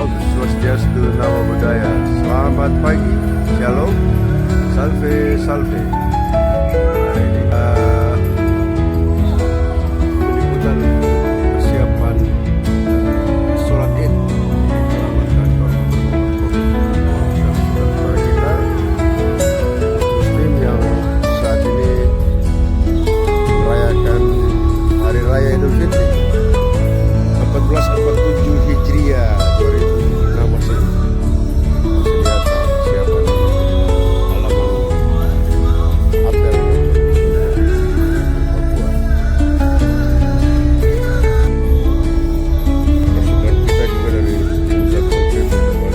Om Swastiastu, Namo Buddhaya. Selamat pagi, Shalom, Salve, Salve. Hari ini peliputan persiapan sholat Id di halaman kantor saudara kita Muslim yang saat ini merayakan Hari Raya Idul Fitri 1447 Hijriah 2006 Masehi. Lihat siapa di halaman apel Papua. Pasukan kita juga dari pusat Polres Papua.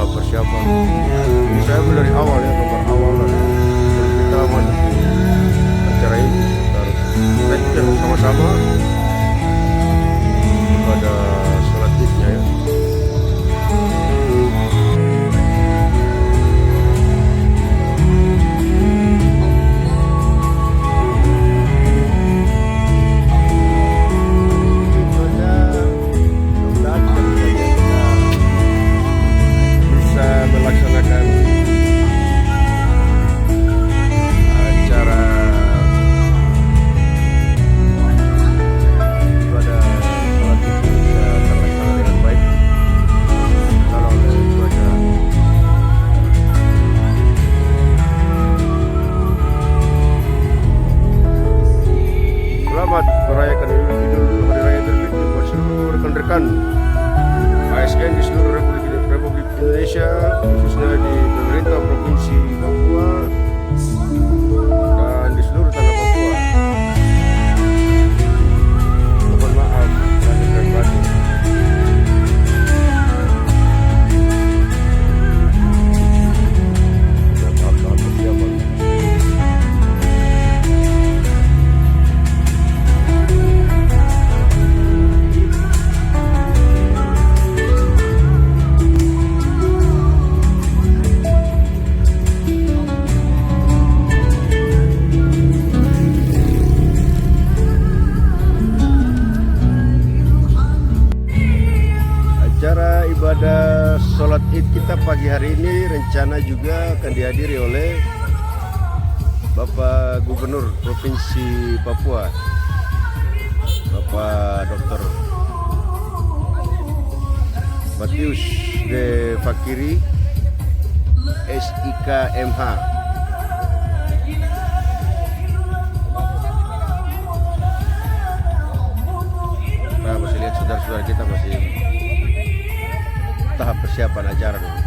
Persiapan ini saya dari awal ya, gambar awal dan sebelum kita masuk di acara ini kita juga sama-sama pada sholat idnya ya. Melaksanakan acara pada sholat itu bisa terlaksana dengan baik kalau oleh cuaca. Selamat merayakan Hari Raya Idul Fitri buat seluruh rekan-rekan ASN di seluruh Republik Indonesia, khususnya di pemerintah Provinsi Papua dan di seluruh tanah Papua. Mohon maaf lahir dan batin. Tahap-tahap persiapan. Acara ibadah sholat id kita pagi hari ini rencana juga akan dihadiri oleh Bapak Gubernur Provinsi Papua, Bapak Dr. Matius De Fakiri, SIK MH. Kita masih lihat saudara-saudara kita masih tahap persiapan acara dulu.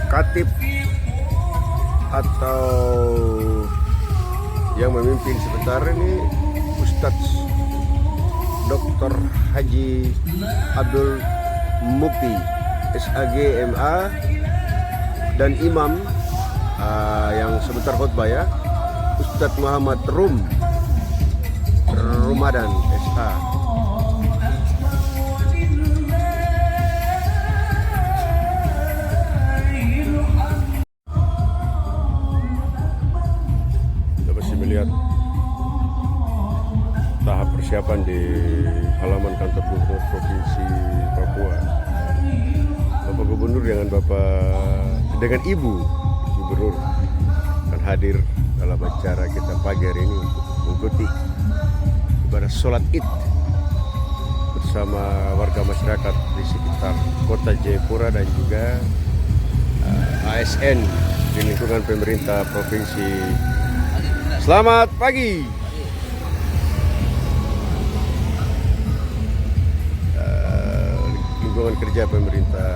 Khatib atau yang memimpin sebentar ini Ustadz Dr. Haji Abdul Mukti SAG MA, dan imam yang sebentar khutbah ya, Ustadz Muhammad Ramadan SH. Kita masih melihat tahap persiapan di halaman kantor Gubernur Provinsi Papua. Bapak Gubernur dengan Ibu Gubernur akan hadir dalam acara kita pagi hari ini untuk mengikuti ibadah sholat id bersama warga masyarakat di sekitar kota Jayapura dan juga ASN di lingkungan pemerintah provinsi. Selamat pagi. Lingkungan kerja pemerintah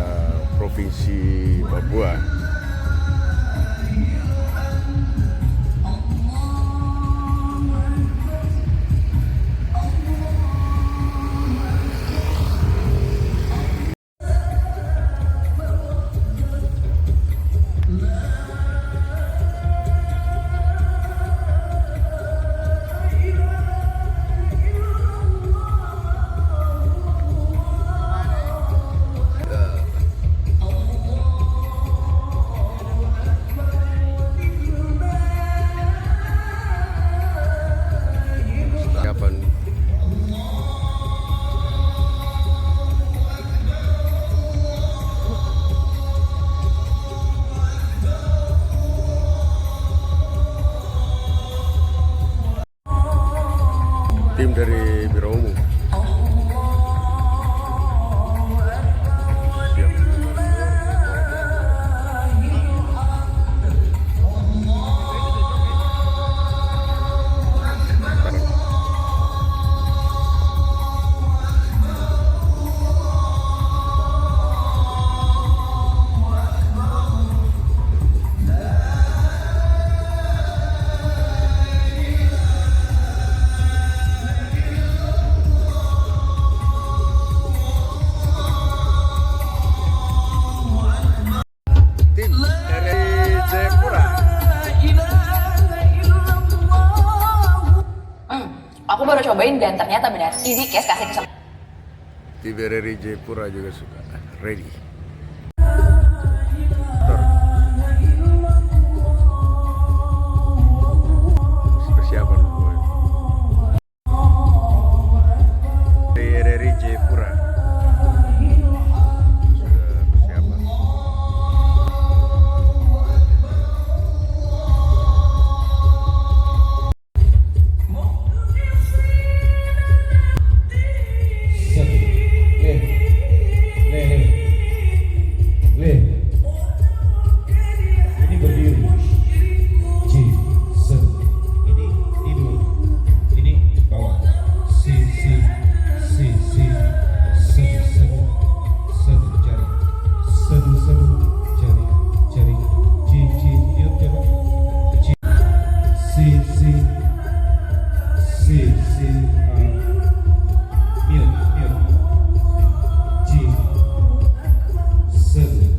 Provinsi Papua. baru cobain dan ternyata benar. Easy Cash kasih kesempatan. TVRI Jayapura juga suka ready. Persiapan TVRI Jayapura sudah persiapan. Ini berdiri. C, se. Ini tidur. Ini bawah. C, C, C, C. Sedu, sedu, sedu jari. Sedu, sedu jari, jari. C, C, tiup coba. C, C, C, C, C. Mute, mute. C, sedu.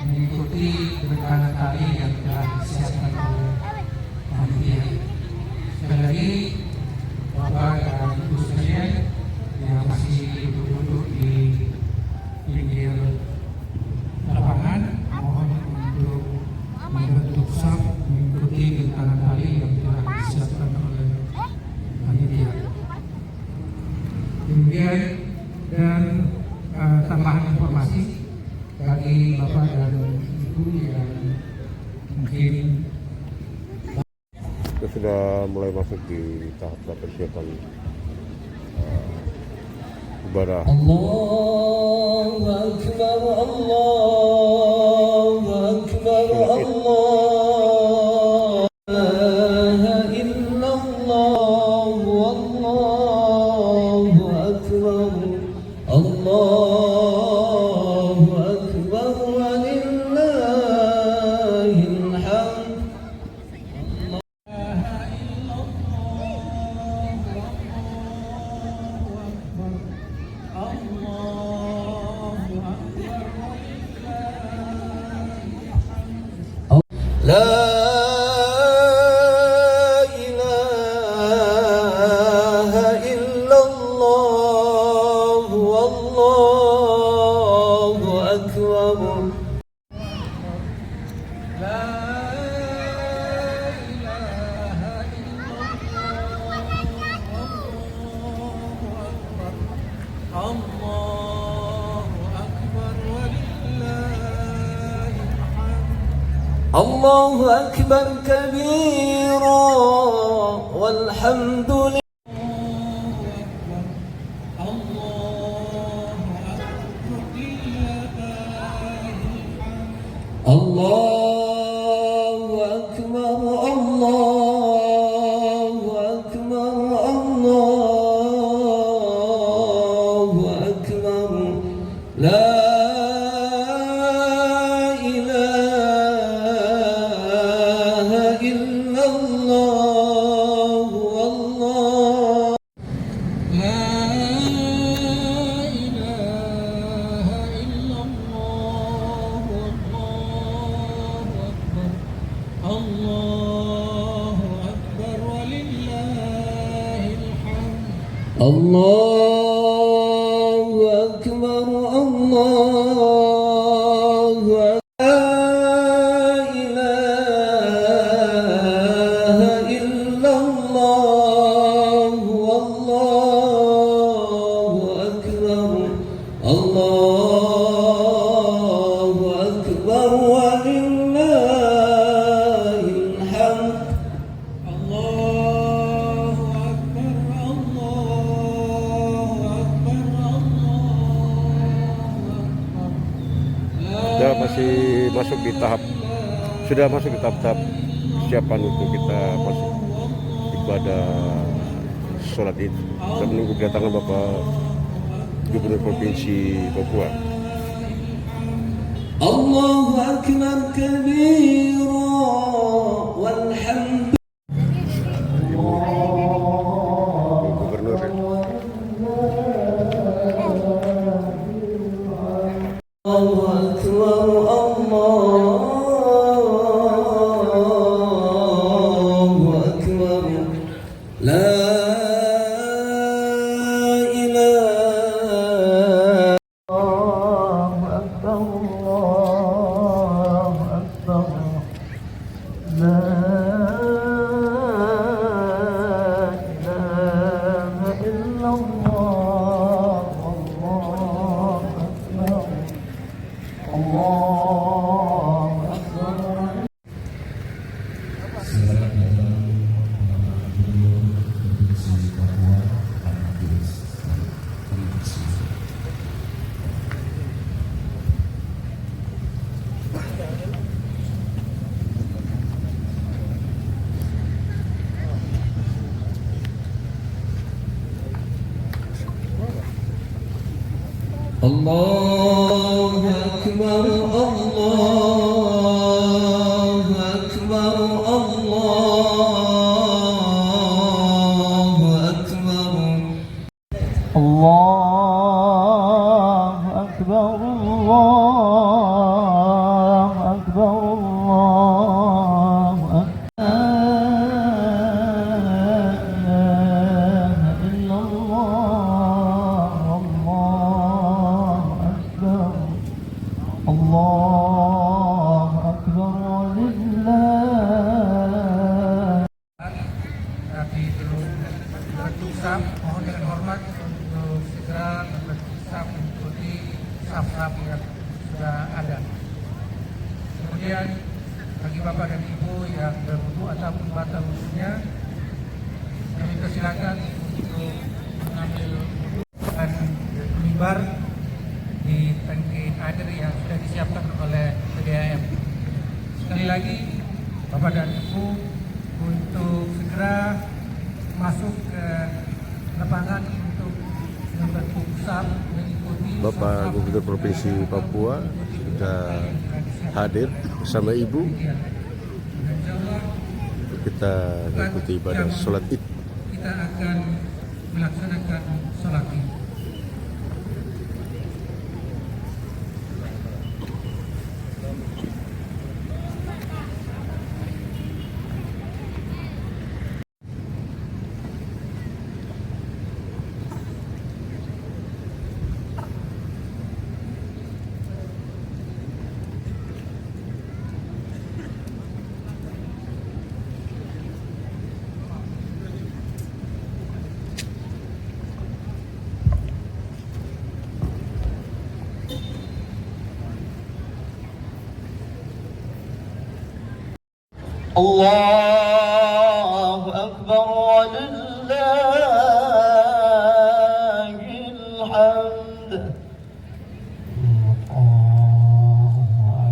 Mengikuti gerakan tali yang telah disiapkan oleh panitia. Sekali lagi, Bapak dan Ibu sekalian yang masih duduk di pinggir lapangan, mohon untuk membentuk saf mengikuti gerakan tali yang telah disiapkan oleh panitia. Kemudian dan tambahan informasi bagi Bapak dan Ibu yang mungkin kita sudah mulai masuk di tahap persiapan ibadah. Allahu Akbar, Allahu Akbar, Allah la ilaha illallah, Allahu Akbar, Allahu Akbar, walillahil hamd. La ilaha illallah, wallahu akbar. La ilaha illallah, Allahu akbar, walillahil hamd. الله أكبر كبيرا والحمد لله. الله أكبر الله أكبر الله أكبر لا إله إلا الله والله لا إله إلا الله الله أكبر ولله الحمد الله أكبر الله لا إله إلا الله والله أكبر الله أكبر ولله الحمد. الله أكبر Sudah masuk di tahap persiapan untuk kita masuk ibadah sholat Id. Kita menunggu kedatangan Bapak Gubernur Provinsi Papua. الله أكبر كبيرا والحمد. Gubernur ya. الله أكبر الله أكبر لا إله. الله أكبر الله أكبر لا إله إلا الله والله أكبر الله أكبر. الله أكبر الله أكبر الله أكبر الله أكبر الله أكبر الله أكبر لا إله إلا الله والله أكبر الله أكبر ولله. Tapi belum bersab, mohon dengan hormat untuk segera bersab mengikuti saf-saf yang sudah ada. Kemudian bagi Bapak dan Ibu yang berwudu ataupun batal wudunya, kami persilakan untuk mengambil wudu dan mimbar di tangki air yang sudah disiapkan oleh PDAM. Sekali lagi, Bapak dan Ibu untuk segera masuk ke lapangan untuk membentuk saf mengikuti Bapak Gubernur Provinsi Papua sudah hadir bersama Ibu. Kita mengikuti ibadah sholat Id. Kita akan melaksanakan sholat Id. الله أكبر ولله الحمد.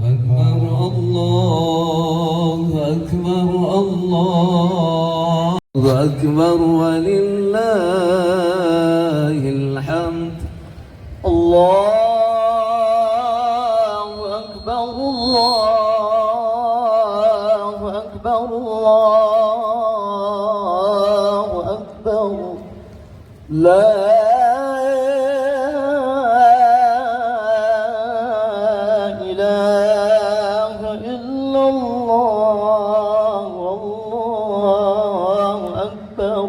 أكبر الله أكبر الله أكبر ولله الحمد. الله أكبر الله أكبر الله أكبر لا إله إلا الله والله أكبر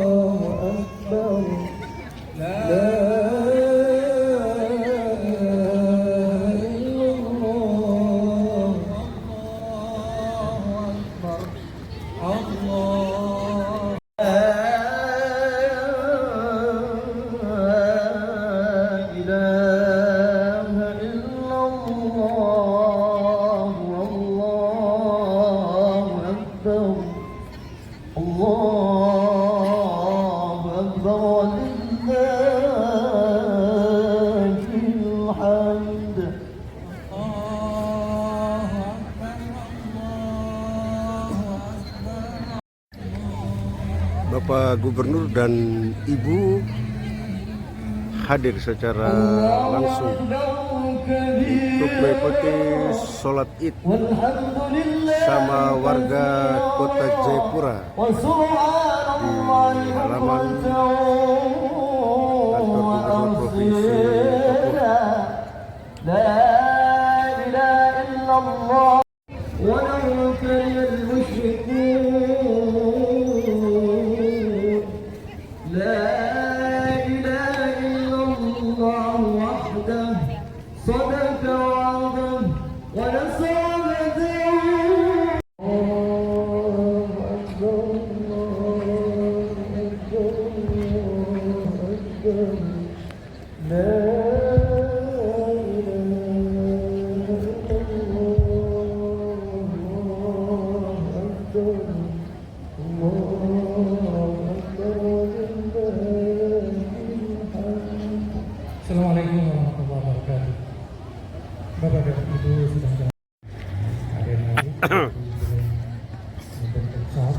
الله أكبر ولله الحمد. Bapak Gubernur dan Ibu hadir secara langsung untuk mengikuti sholat Id sama warga Kota Jayapura di halaman kantor Gubernur Provinsi Papua. لا إله إلا الله ولو كره المشركون. لا إله إلا الله وحده صدق وعده ونصر عبده. الله أكبر الله أكبر الله أكبر لا Assalamualaikum warahmatullahi wabarakatuh. Bapak dan Ibu sedang ada lagi membentuk SAP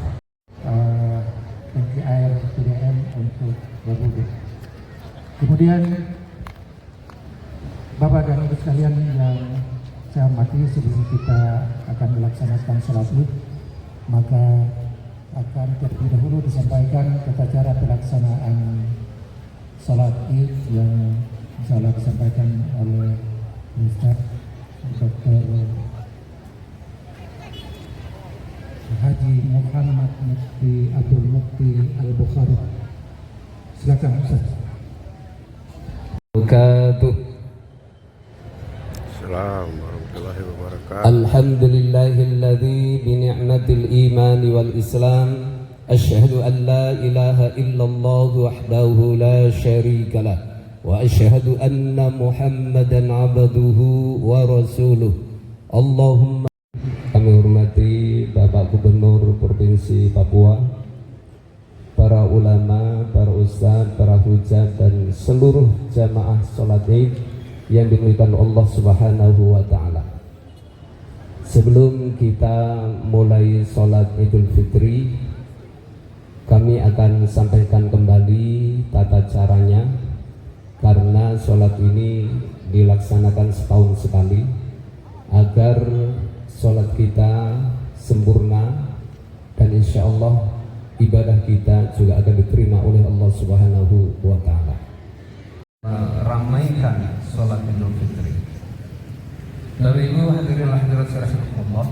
tangki air PDAM untuk Republik. Kemudian Bapak dan Ibu sekalian yang saya hormati, sebelum kita akan melaksanakan sholat Id, maka akan terlebih dahulu disampaikan tata cara pelaksanaan sholat Id yang insyaallah disampaikan oleh Ustaz Dr. Haji Muhammad Mufti Abdul Mufti Al-Bukhari. Silakan Ustaz. Assalamualaikum warahmatullahi wabarakatuh. Alhamdulillahilladzi bi ni'matil iman wal islam asyhadu an la ilaha illallah wahdahu la syarika lah wa asyhadu anna Muhammadan abduhu wa rasuluh. Allahumma. Kami hormati Bapak Gubernur Provinsi Papua, para ulama, para ustadz, para hujat dan seluruh jamaah sholat Id yang dimuliakan Allah Subhanahu wa taala. Sebelum kita mulai sholat Idul Fitri, kami akan sampaikan kembali tata caranya, karena sholat ini dilaksanakan setahun sekali agar sholat kita sempurna dan insya Allah ibadah kita juga akan diterima oleh Allah Subhanahu wa taala. Ramaikan sholat Idul Fitri. Bapak Ibu hadirin hadirat rahimakumullah,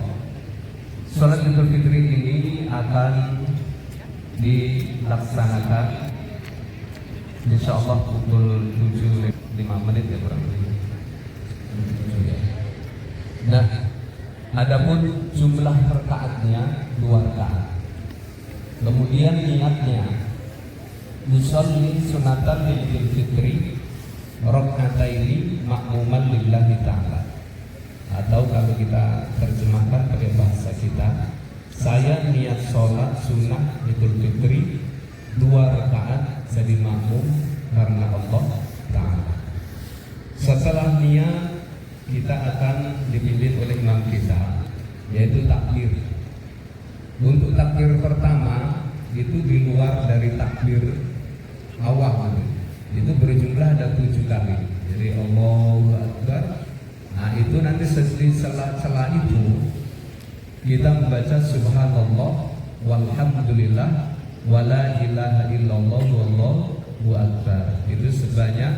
sholat Idul Fitri ini akan dilaksanakan insya Allah pukul 7:05 ya kurang lebih. Nah, adapun jumlah rakaatnya 2 rakaat. Kemudian niatnya musalli sunatan Idul Fitri rakaataini makmuman lillahi ta'ala, atau kalau kita terjemahkan pakai bahasa kita, saya niat sholat sunnah Idul Fitri 2 rakaat jadi makmum karena Allah Ta'ala. Setelah niat, kita akan dipimpin oleh imam kita, yaitu takbir. Untuk takbir pertama itu di luar dari takbir awal, itu berjumlah ada 7 kali. Jadi Allahu Akbar. Nah itu nanti setelah itu kita membaca Subhanallah walhamdulillah wala ilaha illallah wallahu akbar. Itu sebanyak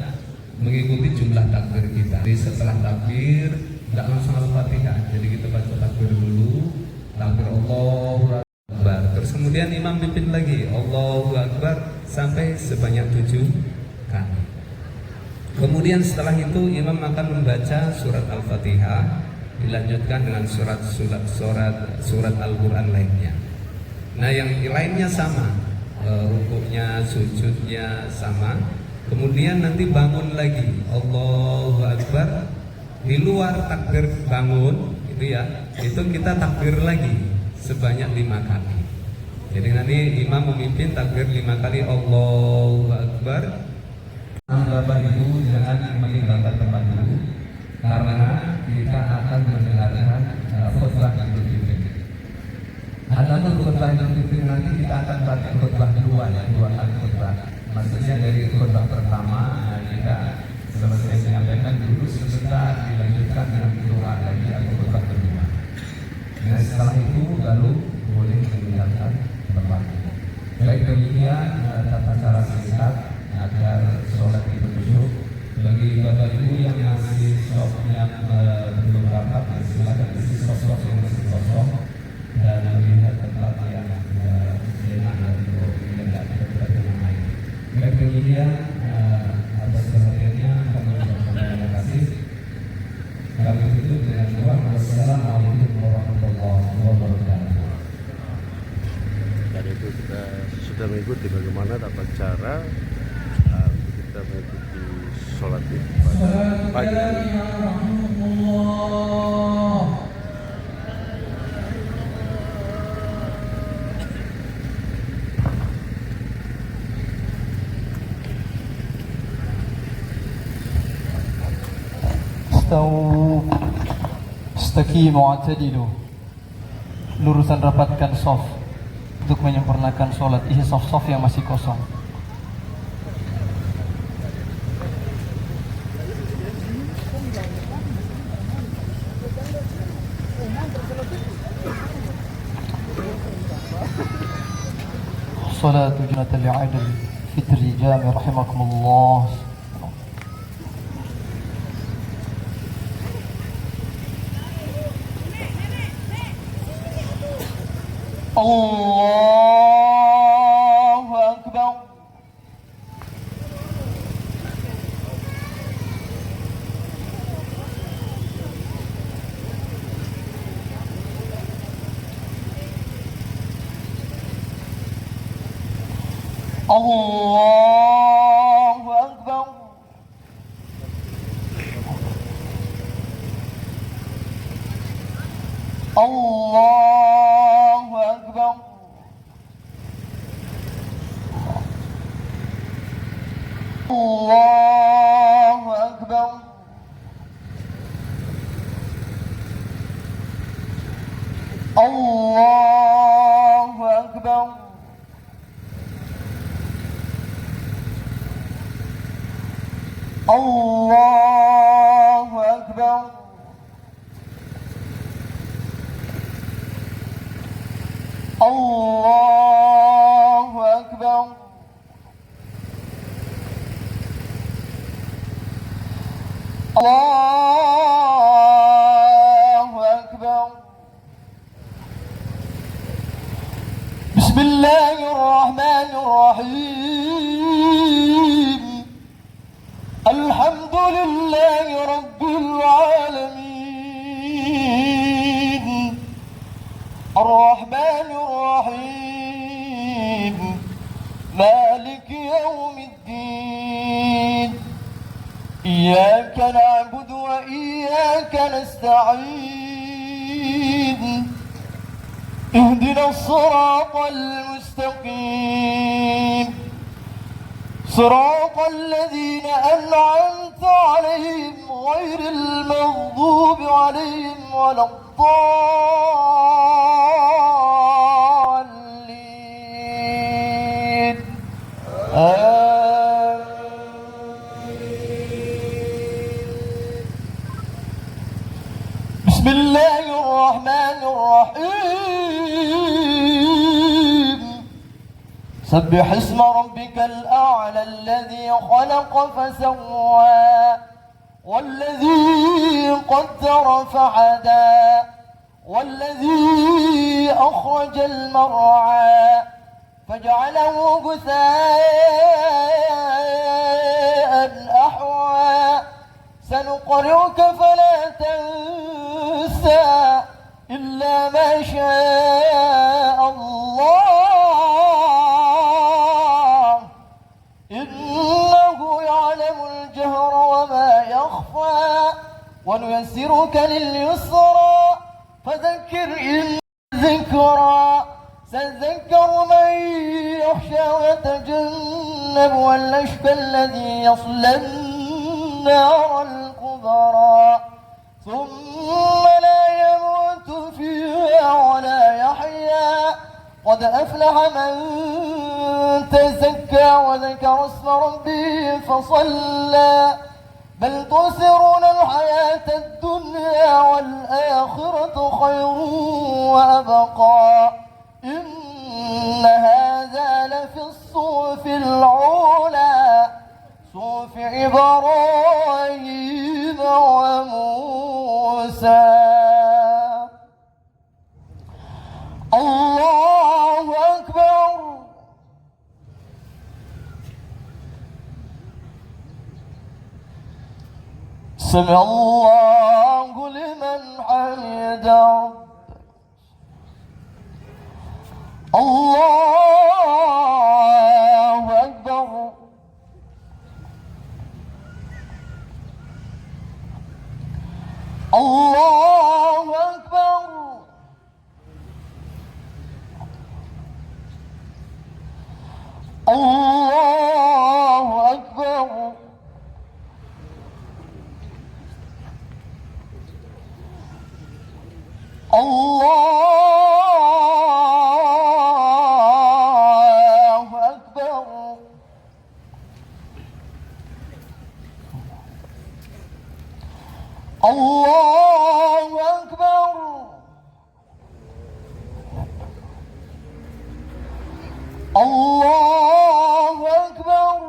mengikuti jumlah takbir kita. Jadi setelah takbir tidak langsung Al-Fatihah. Jadi kita baca takbir dulu, takbir Allahu Akbar. Terus kemudian imam pimpin lagi Allahu Akbar sampai sebanyak 7 kali. Kemudian setelah itu imam akan membaca surat Al-Fatihah, dilanjutkan dengan surat Al-Quran lainnya. Nah yang lainnya sama, rukuknya, sujudnya sama. Kemudian nanti bangun lagi Allahu Akbar, di luar takbir bangun itu ya, itu kita takbir lagi sebanyak 5 kali. Jadi nanti imam memimpin takbir 5 kali Allahu Akbar. Bapak Ibu jangan meninggalkan tempat dulu karena kita akan mendengarkan khutbah Idul Fitri. Adapun khutbah Idul Fitri nanti kita akan baca khutbah 2 kali khutbah. Maksudnya dari khutbah pertama kita selesai menyampaikan dulu sebentar, dilanjutkan dengan doa lagi atau khutbah kedua. Nah setelah itu baru boleh meninggalkan tempat. Baik demikian tata cara singkat agar sholat itu khusyuk. Bagi bapak ibu yang masih stoknya belum rapat, silakan isi stok yang masih kosong dan melihat tempat yang enak dan tidak terlalu air. Baik demikian atas perhatiannya kami ucapkan terima kasih. Kami tutup dengan doa. Wassalamualaikum warahmatullahi wabarakatuh. Dan itu kita sudah mengikuti bagaimana tata cara kita mengikuti sholat Id pada pagi ini. Istaqimu wa'tadilu. Lurusan rapatkan shaf untuk menyempurnakan sholat. Isi shaf-shaf yang masih kosong. Salatu junatan li'adil fitri jami rahimakumullah. Allahu Akbar. Allahu Akbar. Allahu Akbar. Allahu Akbar. Allahu Akbar. Allahu Akbar. Allahu Akbar. Allahu Akbar. Bismillahirrahmanirrahim. Alhamdulillahi Rabbil Alamin. Ar-Rahmanir Rahim. Maliki Yawmiddin. Iyyaka na'budu wa iyyaka nasta'in. اهدنا الصراط المستقيم صراط الذين أنعمت عليهم غير المغضوب عليهم ولا الضالين بسم الله الرحمن الرحيم سبح اسم ربك الأعلى الذي خلق فسوى والذي قدر فهدى والذي أخرج المرعى فجعله غثاء أحوى سنقرئك فلا تنسى إلا ما شاء الله إنه يعلم الجهر وما يخفى ونيسرك لليسرى فذكر إن ذكرى سيذكر من يخشى ويتجنب الأشقى الذي يصلى النار الكبرى ثم لا يموت فيها ولا يحيا قد أفلح من تزكى وذكر اسم ربه فصلى بل تؤثرون الحياة الدنيا والآخرة خير وأبقى إن هذا لفي الصحف العلى صحف إبراهيم وموسى الله أكبر سمع الله لمن حمده الله أكبر الله أكبر الله أكبر الله أكبر الله أكبر الله أكبر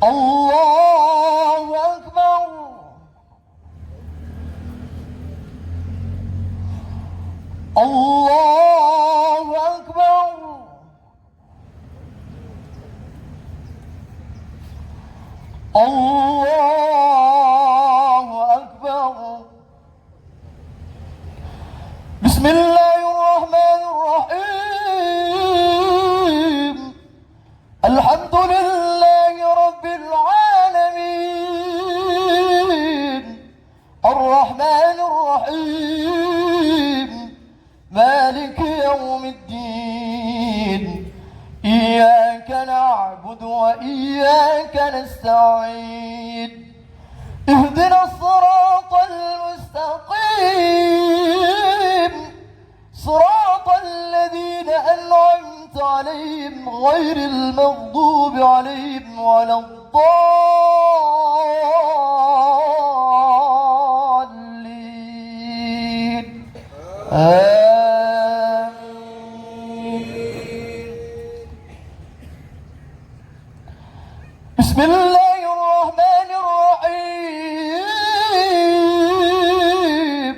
الله أكبر الله أكبر الله أكبر بسم الله الرحمن الرحيم الحمد لله رب العالمين الرحمن الرحيم مالك يوم الدين إياك نعبد وإياك نستعين اهدنا الصراط المستقيم صراط الذين أنعمت عليهم غير المغضوب عليهم ولا الضالين بسم الله الرحمن الرحيم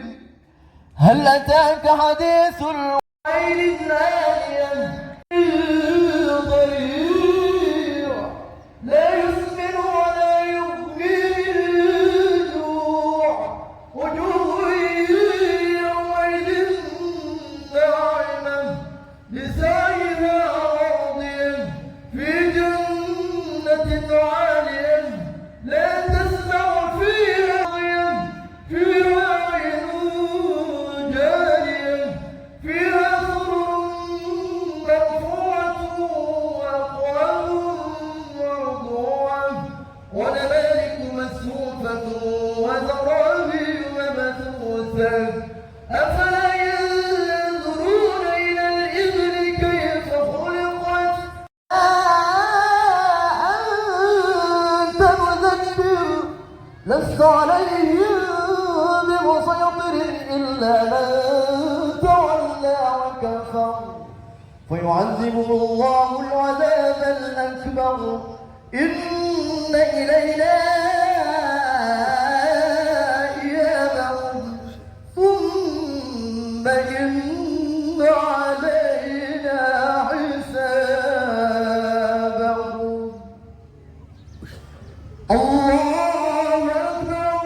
هل أتاك حديث العين النارية ضريع لا يسمن ولا يغني من جوع وجوه يومئذ ناعمة لسعيها راضية في جنة عالية لا تسمع فيها لغيا فيها لست عليهم بمسيطر إلا من تولى وكفر فيعذبه الله العذاب الأكبر إن إلينا إيابهم ثم إن علينا حسابهم الله أكبر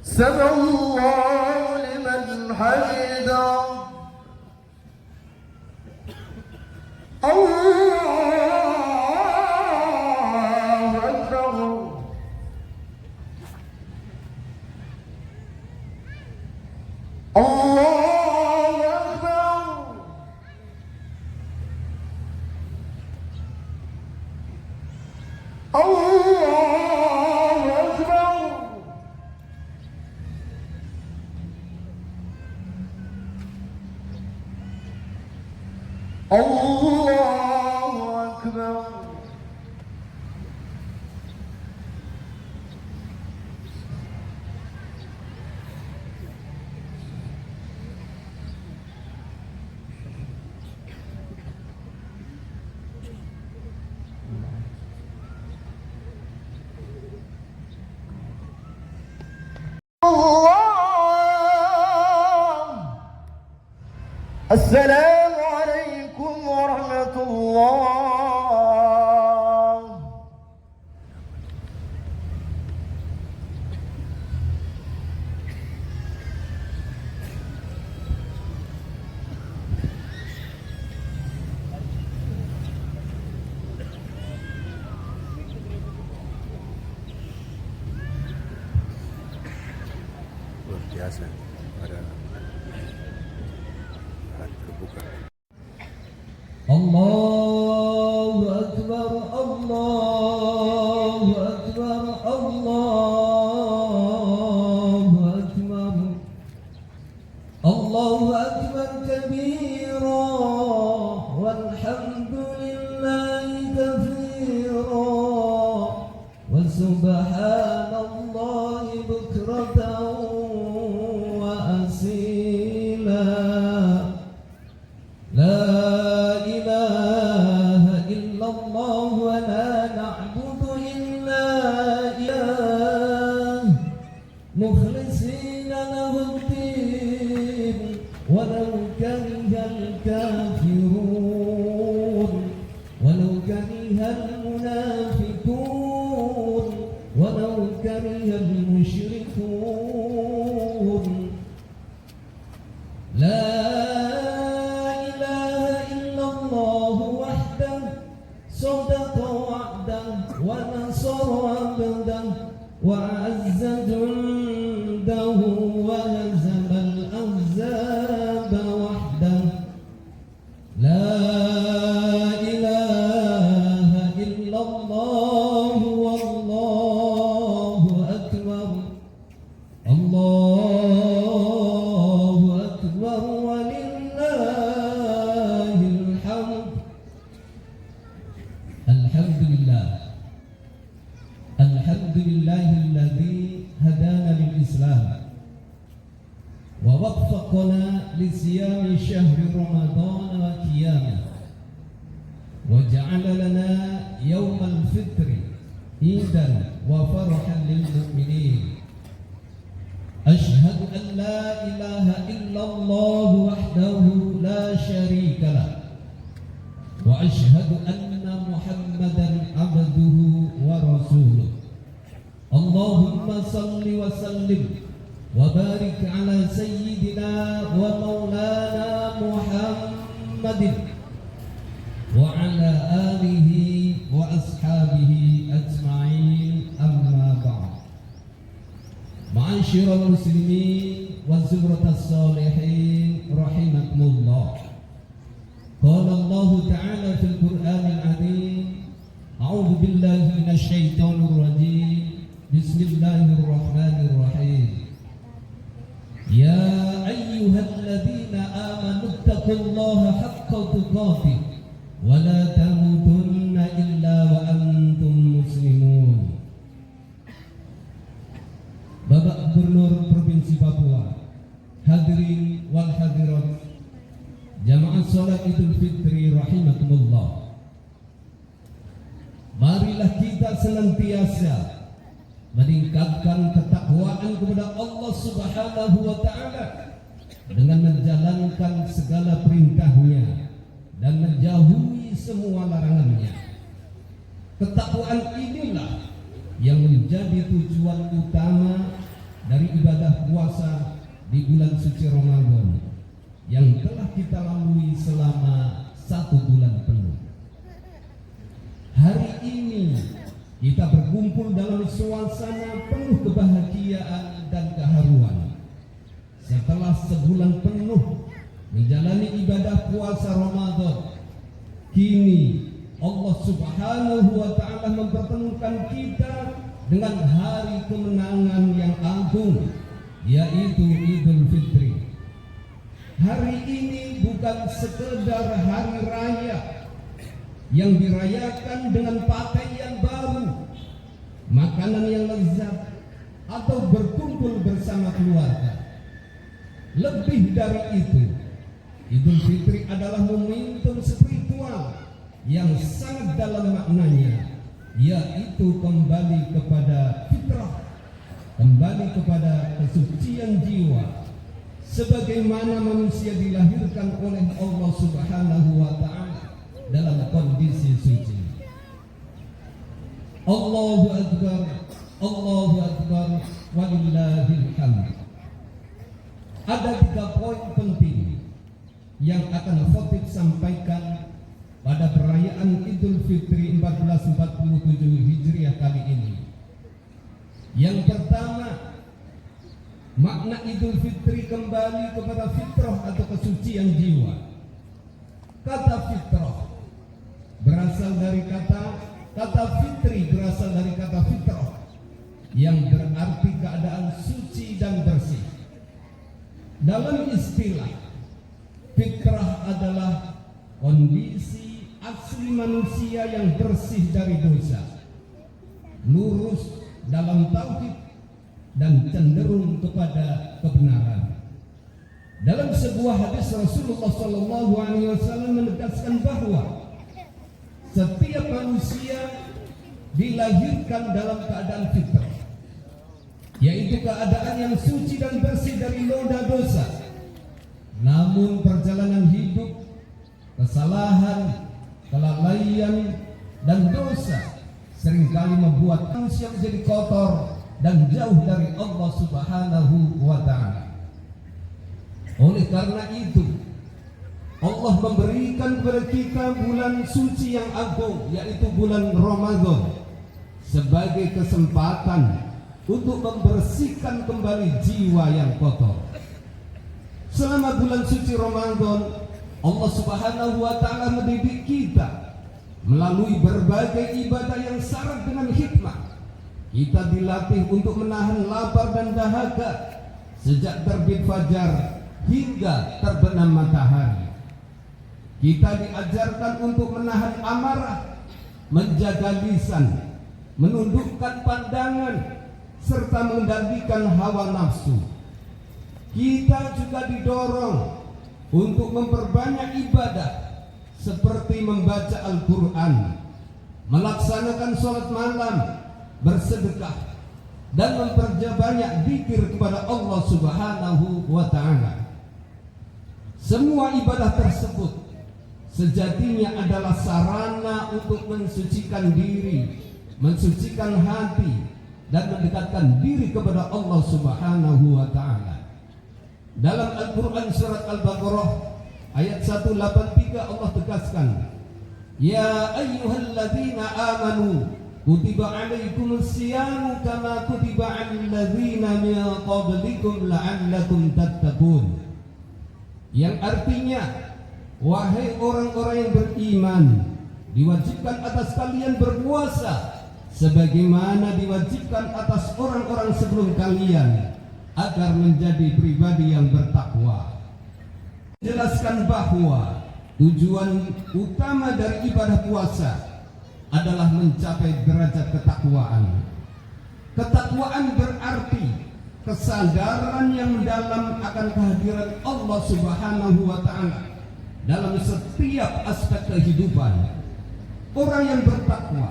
سمع الله لمن حمده الله أكبر الله أكبر الله أكبر الله أكبر السلام عليكم ورحمة الله. Luar biasa pada hari terbuka. Allahu Akbar, Allahu Akbar, Allahu Akbar, Allahu Akbar kabira, walhamdulillahi kathira, wa subhanallahi bukratan wa asila. La ilaha illallah wa la na'budu illa iyyah mukhlisina lahu ad-din walau karihal kafirun walau karihal munafiqun walau karihal musyrikun. La صدق وعده ونصر عبده وعز جنده وهزم الأحزاب وحده. لا إله إلا الله والله أكبر. الله أكبر ولله الحمد. الحمد لله الذي هدانا للإسلام ووفقنا لصيام شهر رمضان وقيامه وجعل لنا يوم الفطر عيدا وفرحا للمؤمنين. أشهد أن لا إله إلا الله وحده لا شريك له وأشهد أن محمدا عبده ورسوله. اللهم صل وسلم وبارك على سيدنا ومولانا محمد وعلى آله وأصحابه أجمعين. أما بعد. معاشر المسلمين وزمرة الصالحين رحمكم الله. قال الله تعالى في القرآن العظيم: أعوذ بالله من الشيطان الرجيم. بسم الله الرحمن الرحيم. يا أيها الذين آمنوا اتقوا الله حق تقاته ولا تموتن إلا وأنتم مسلمون. Bapak Gubernur Provinsi Papua, hadirin wal hadirat, jamaah salat Idul Fitri rahimakumullah. Marilah kita senantiasa meningkatkan ketakwaan kepada Allah Subhanahu wa taala dengan menjalankan segala perintahnya dan menjauhi semua larangannya. Ketakwaan inilah yang menjadi tujuan utama dari ibadah puasa di bulan suci Ramadan yang telah kita lalui selama 1 bulan penuh. Hari ini kita berkumpul dalam suasana penuh kebahagiaan dan keharuan. Setelah sebulan penuh menjalani ibadah puasa Ramadan, kini Allah Subhanahu wa taala mempertemukan kita dengan hari kemenangan yang agung, yaitu Idul Fitri. Hari ini bukan sekedar hari raya yang dirayakan dengan pakaian baru, makanan yang lezat, atau berkumpul bersama keluarga. Lebih dari itu, Idul Fitri adalah momentum spiritual yang sangat dalam maknanya, yaitu kembali kepada fitrah, kembali kepada kesucian jiwa, sebagaimana manusia dilahirkan oleh Allah Subhanahu wa taala dalam kondisi suci. Allahu Akbar, Allahu Akbar, walillahil hamd. Ada 3 poin penting yang akan khotib sampaikan pada perayaan Idul Fitri 1447 Hijriah kali ini. Yang pertama, makna Idul Fitri kembali kepada fitrah atau kesucian jiwa. Kata fitrah berasal dari kata fitri berasal dari kata fitrah yang berarti keadaan suci dan bersih. Dalam istilah, fitrah adalah kondisi asli manusia yang bersih dari dosa, lurus dalam tauhid, dan cenderung kepada kebenaran. Dalam sebuah hadis Rasulullah SAW menegaskan bahwa setiap manusia dilahirkan dalam keadaan fitrah, yaitu keadaan yang suci dan bersih dari noda dosa. Namun perjalanan hidup, kesalahan, kelalaian, dan dosa seringkali membuat manusia menjadi kotor dan jauh dari Allah Subhanahu wa ta'ala. Oleh karena itu, Allah memberikan kepada kita bulan suci yang agung, yaitu bulan Ramadan, sebagai kesempatan untuk membersihkan kembali jiwa yang kotor. Selama bulan suci Ramadan, Allah Subhanahu wa ta'ala mendidik kita melalui berbagai ibadah yang syarat dengan hikmah. Kita dilatih untuk menahan lapar dan dahaga sejak terbit fajar hingga terbenam matahari. Kita diajarkan untuk menahan amarah, menjaga lisan, menundukkan pandangan, serta mengendalikan hawa nafsu. Kita juga didorong untuk memperbanyak ibadah seperti membaca Al-Quran, melaksanakan sholat malam, bersedekah, dan memperbanyak zikir kepada Allah Subhanahu wa ta'ala. Semua ibadah tersebut sejatinya adalah sarana untuk mensucikan diri, mensucikan hati, dan mendekatkan diri kepada Allah Subhanahu wa ta'ala. Dalam Al-Quran surat Al-Baqarah ayat 183 Allah tegaskan, Ya ayyuhalladzina amanu kutiba alaikumus siyamu kama kutiba alal ladzina min qablikum la'allakum tattaqun. Yang artinya, wahai orang-orang yang beriman, diwajibkan atas kalian berpuasa sebagaimana diwajibkan atas orang-orang sebelum kalian, agar menjadi pribadi yang bertakwa. Jelaskan bahwa Tujuan utama dari ibadah puasa adalah mencapai derajat ketakwaan. Ketakwaan berarti kesadaran yang dalam akan kehadiran Allah Subhanahu wa Ta'ala dalam setiap aspek kehidupan. Orang yang bertakwa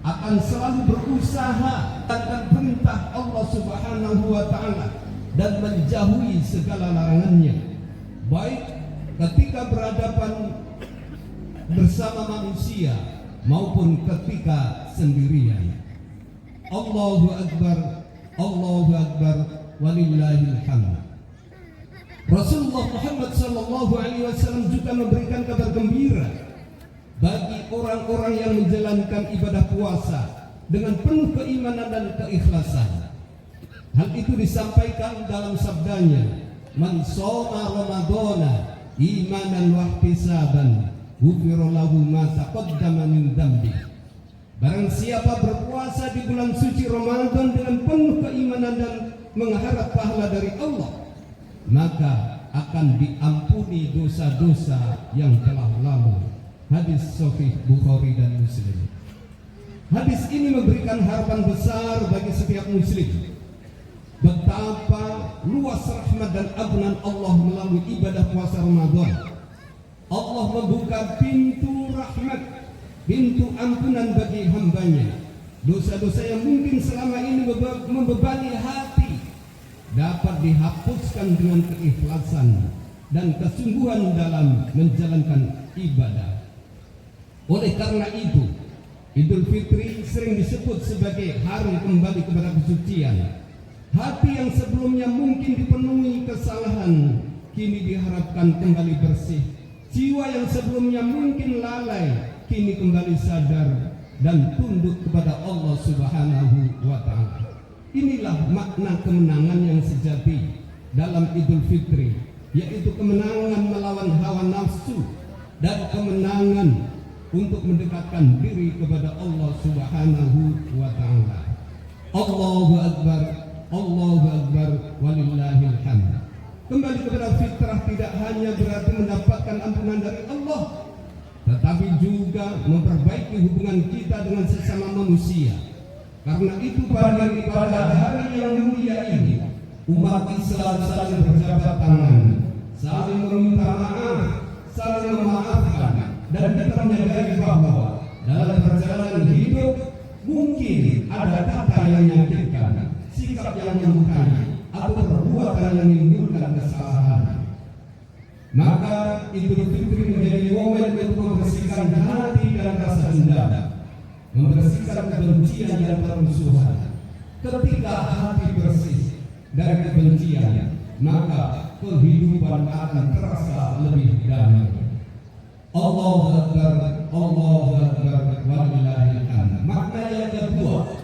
akan selalu berusaha akan perintah Allah Subhanahu wa Ta'ala dan menjauhi segala larangannya, baik ketika berhadapan bersama manusia maupun ketika sendirian. Allahu Akbar, Allahu Akbar, walillahil hamd. Rasulullah Muhammad sallallahu alaihi wasallam juga memberikan kabar gembira bagi orang-orang yang menjalankan ibadah puasa dengan penuh keimanan dan keikhlasan. Hal itu disampaikan dalam sabdanya, "Man shoma Ramadhana imanan wa ihtisaban, ghufira lahu ma taqaddama min dhanbi." Barang siapa berpuasa di bulan suci Ramadan dengan penuh keimanan dan mengharap pahala dari Allah, maka akan diampuni dosa-dosa yang telah lalu. Hadis Sahih Bukhari dan Muslim. Hadis ini memberikan harapan besar bagi setiap muslim. Betapa luas rahmat dan ampunan Allah melalui ibadah puasa Ramadan. Allah membuka pintu rahmat, pintu ampunan bagi hambanya. Dosa-dosa yang mungkin selama ini membebani hati dapat dihapuskan dengan keikhlasan dan kesungguhan dalam menjalankan ibadah. Oleh karena itu, Idul Fitri sering disebut sebagai hari kembali kepada kesucian. Hati yang sebelumnya mungkin dipenuhi kesalahan kini diharapkan kembali bersih. Jiwa yang sebelumnya mungkin lalai kini kembali sadar dan tunduk kepada Allah Subhanahu wa Ta'ala. Inilah makna kemenangan yang sejati dalam Idul Fitri, yaitu kemenangan melawan hawa nafsu dan kemenangan untuk mendekatkan diri kepada Allah Subhanahu wa Ta'ala. Allahu Akbar, Allahu Akbar, walillahil hamd. Kembali kepada fitrah tidak hanya berarti mendapatkan ampunan dari Allah, tetapi juga memperbaiki hubungan kita dengan sesama manusia. Karena itu pada hari yang mulia ini, umat Islam saling berjabat tangan, saling meminta maaf, saling memaafkan, dan kita menyadari bahwa dalam perjalanan hidup mungkin ada kata yang menyakitkan, sikap yang melukai, atau perbuatan yang menimbulkan kesalahan. Maka Idul Fitri menjadi momen untuk membersihkan hati dan rasa dendam, membersihkan kebencian dan permusuhan. Ketika hati bersih dari kebencian, maka kehidupan akan terasa lebih damai. Allahu Akbar, Allahu Akbar, walillahil hamd. Makna yang kedua,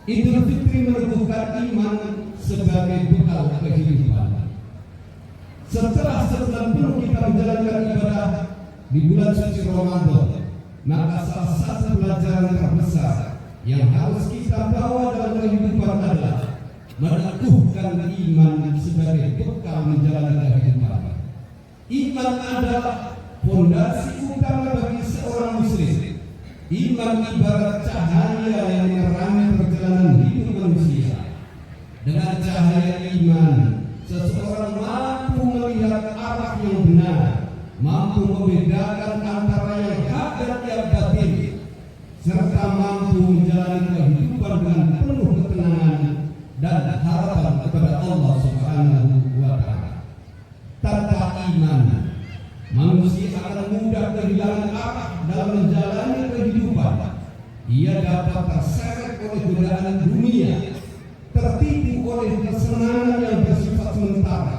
Idul Fitri meneguhkan iman sebagai bekal kehidupan. Setelah sebulan penuh kita menjalankan ibadah di bulan suci Ramadan, maka salah satu pelajaran terbesar yang harus kita bawa dalam kehidupan adalah meneguhkan iman sebagai bekal menjalani kehidupan. Iman adalah fondasi utama bagi seorang muslim. Iman ibarat cahaya yang menerangi perjalanan hidup manusia. Dengan cahaya iman, seseorang mampu melihat arah yang benar, mampu membedakan antara yang hak dan yang batin, serta mampu menjalani kehidupan dengan penuh ketenangan dan harapan kepada Allah Subhanahu wa Ta'ala. Tanpa iman, manusia akan mudah kehilangan arah dalam menjalani kehidupan. Ia dapat terseret oleh godaan dunia, tertipu oleh kesenangan yang bersifat sementara,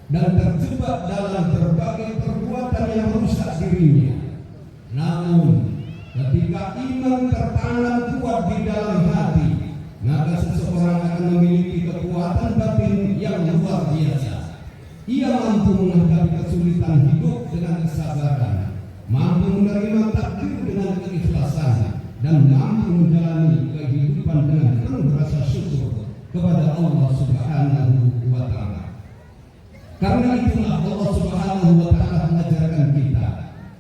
dan terjebak dalam berbagai perbuatan yang merusak dirinya. Namun, ketika iman tertanam kuat di dalam hati, maka seseorang akan memiliki kekuatan batin yang luar biasa. Ia mampu menghadapi kesulitan hidup dengan kesabaran, mampu menerima takdir dengan keikhlasan, dan mampu menjalani kehidupan dengan penuh rasa syukur kepada Allah Subhanahu wa Ta'ala. Karena itulah Allah Subhanahu wa Ta'ala mengajarkan kita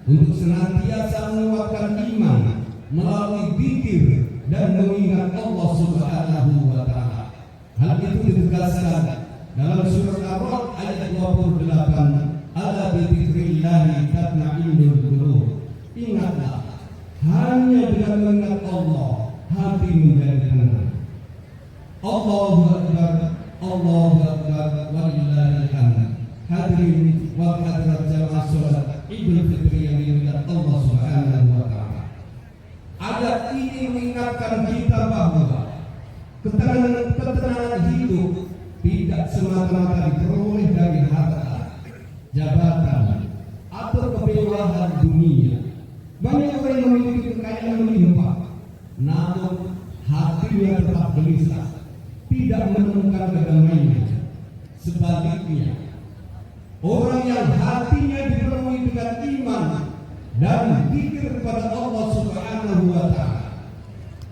untuk senantiasa menguatkan iman melalui zikir dan mengingat Allah Subhanahu wa taala. Hal itu ditegaskan dalam surat Ar-Ra'd ayat 28, "Ala bi dzikrillahi tatma'innul qulub." Ingatlah, hanya dengan mengingat Allah hati menjadi tenang. Allahu Akbar, Allahu Akbar, walillahil hamd. Hadirin wa hadirat jamaah salat Idul Fitri yang dimuliakan Allah Subhanahu wa taala. Ayat ini mengingatkan kita bahwa ketenangan hidup tidak semata-mata diperoleh dari harta, jabatan, atau kemewahan dunia. Banyak orang yang memiliki kekayaan melimpah, namun hatinya tetap gelisah, tidak menemukan kedamaian. Sebaliknya, orang yang hatinya dipenuhi dengan iman dan zikir kepada Allah Subhanahu wa taala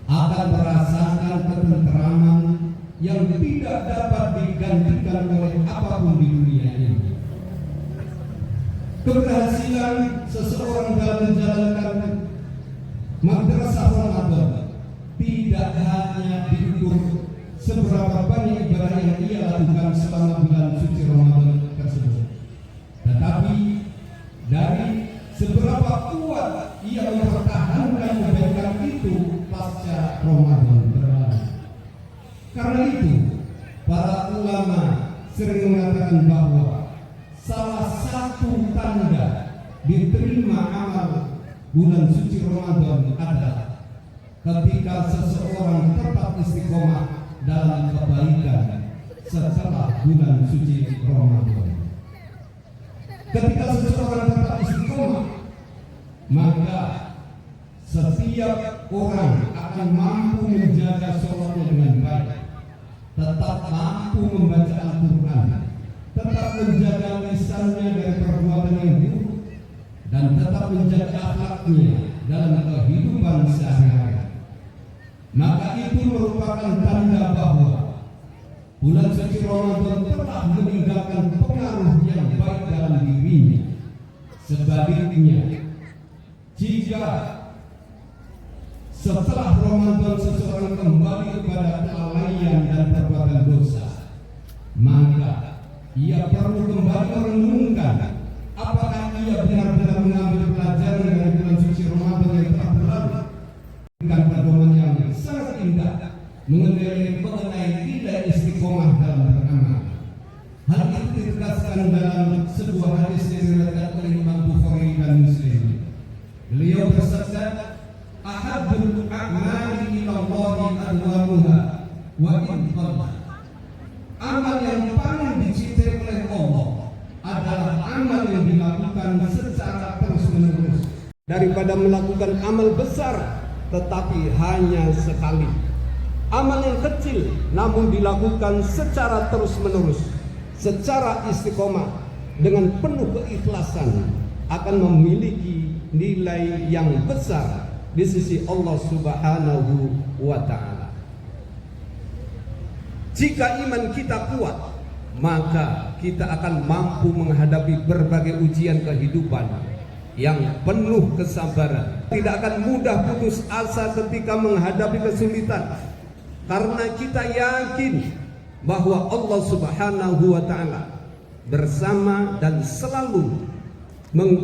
akan merasakan ketenteraman yang tidak dapat digantikan oleh apapun di dunia ini. Keberhasilan seseorang dalam menjalankan madrasah Ramadan tidak hanya diukur seberapa banyak ibadah yang ia lakukan selama bulan suci Ramadan tersebut, tetapi dari seberapa kuat ia mempertahankan kebaikan itu pasca Ramadan berlalu. Karena itu, para ulama sering mengatakan bahwa salah satu tanda diterima amal bulan suci Ramadan adalah ketika seseorang tetap istiqomah dalam kebaikan setelah bulan suci Ramadan. Ketika seseorang tetap istiqomah, maka setiap orang akan mampu menjaga sholatnya dengan baik, tetap mampu membaca Al-Quran, tetap menjaga lisannya dari perbuatan yang buruk, dan tetap menjaga akhlaknya dalam kehidupan sehari-hari. Maka itu merupakan tanda bahwa bulan suci Ramadan telah meninggalkan pengaruh yang baik dalam dirinya. Sebaliknya, jika setelah Ramadan seseorang kembali kepada kelalaian dan perbuatan dosa, maka ia perlu kembali merenungkan apakah ia benar-benar mengambil pelajaran dari bulan suci Ramadan yang telah berlalu. Dengan pedoman yang sangat indah mengenai nilai istiqomah dalam beramal. Hal itu ditegaskan dalam sebuah hadis yang diriwayatkan oleh Imam Bukhari dan Muslim. Beliau bersabda, "Ahabbul a'mali ila Allahi adwamuha wa in qalla." Amal yang paling dicintai oleh Allah adalah amal yang dilakukan secara terus-menerus daripada melakukan amal besar tetapi hanya sekali. Amal yang kecil namun dilakukan secara terus-menerus, secara istiqomah dengan penuh keikhlasan akan memiliki nilai yang besar di sisi Allah Subhanahu wa taala. Jika iman kita kuat, maka kita akan mampu menghadapi berbagai ujian kehidupan yang penuh kesabaran. Tidak akan mudah putus asa ketika menghadapi kesulitan, karena kita yakin bahwa Allah Subhanahu wa taala bersama dan selalu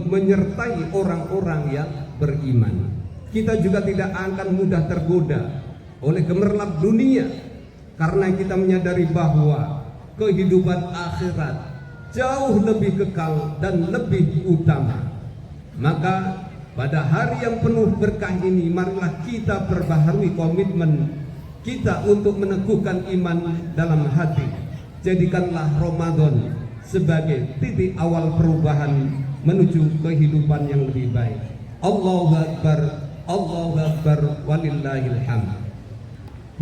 menyertai orang-orang yang beriman. Kita juga tidak akan mudah tergoda oleh gemerlap dunia, karena kita menyadari bahwa kehidupan akhirat jauh lebih kekal dan lebih utama. Maka pada hari yang penuh berkah ini, marilah kita perbaharui komitmen kita untuk meneguhkan iman dalam hati. Jadikanlah Ramadan sebagai titik awal perubahan menuju kehidupan yang lebih baik. Allahu Akbar, Allahu Akbar, walillahil hamd.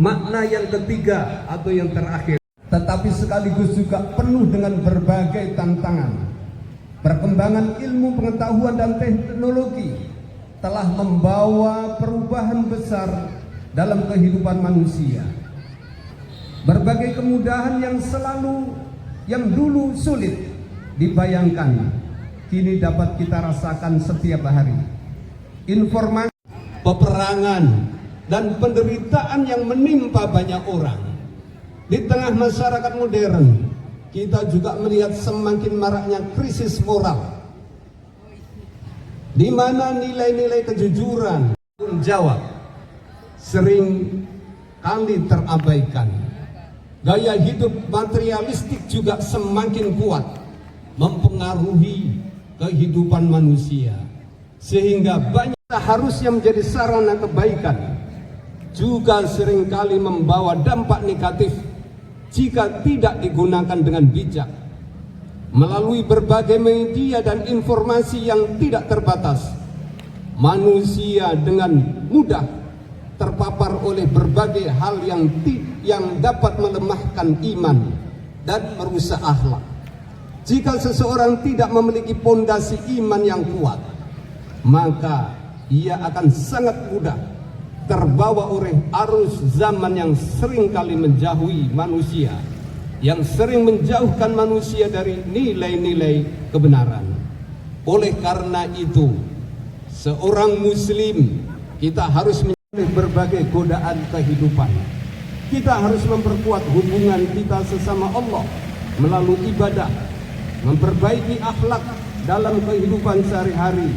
Makna yang ketiga atau yang terakhir, tetapi sekaligus juga penuh dengan berbagai tantangan. Perkembangan ilmu pengetahuan dan teknologi telah membawa perubahan besar dalam kehidupan manusia. Berbagai kemudahan yang dulu sulit dibayangkan, kini dapat kita rasakan setiap hari. Informasi, peperangan, dan penderitaan yang menimpa banyak orang. Di tengah masyarakat modern, kita juga melihat semakin maraknya krisis moral, di mana nilai-nilai kejujuran, tanggung jawab sering kali terabaikan. Gaya hidup materialistik juga semakin kuat mempengaruhi kehidupan manusia, sehingga banyak harusnya menjadi sarana kebaikan juga seringkali membawa dampak negatif jika tidak digunakan dengan bijak. Melalui berbagai media dan informasi yang tidak terbatas, manusia dengan mudah terpapar oleh berbagai hal yang dapat melemahkan iman dan merusak akhlak. Jika seseorang tidak memiliki pondasi iman yang kuat, maka ia akan sangat mudah terbawa oleh arus zaman yang seringkali menjauhi manusia, yang sering menjauhkan manusia dari nilai-nilai kebenaran. Oleh karena itu, seorang muslim, kita harus menyelesaikan berbagai godaan kehidupan. Kita harus memperkuat hubungan kita sesama Allah melalui ibadah, memperbaiki akhlak dalam kehidupan sehari-hari,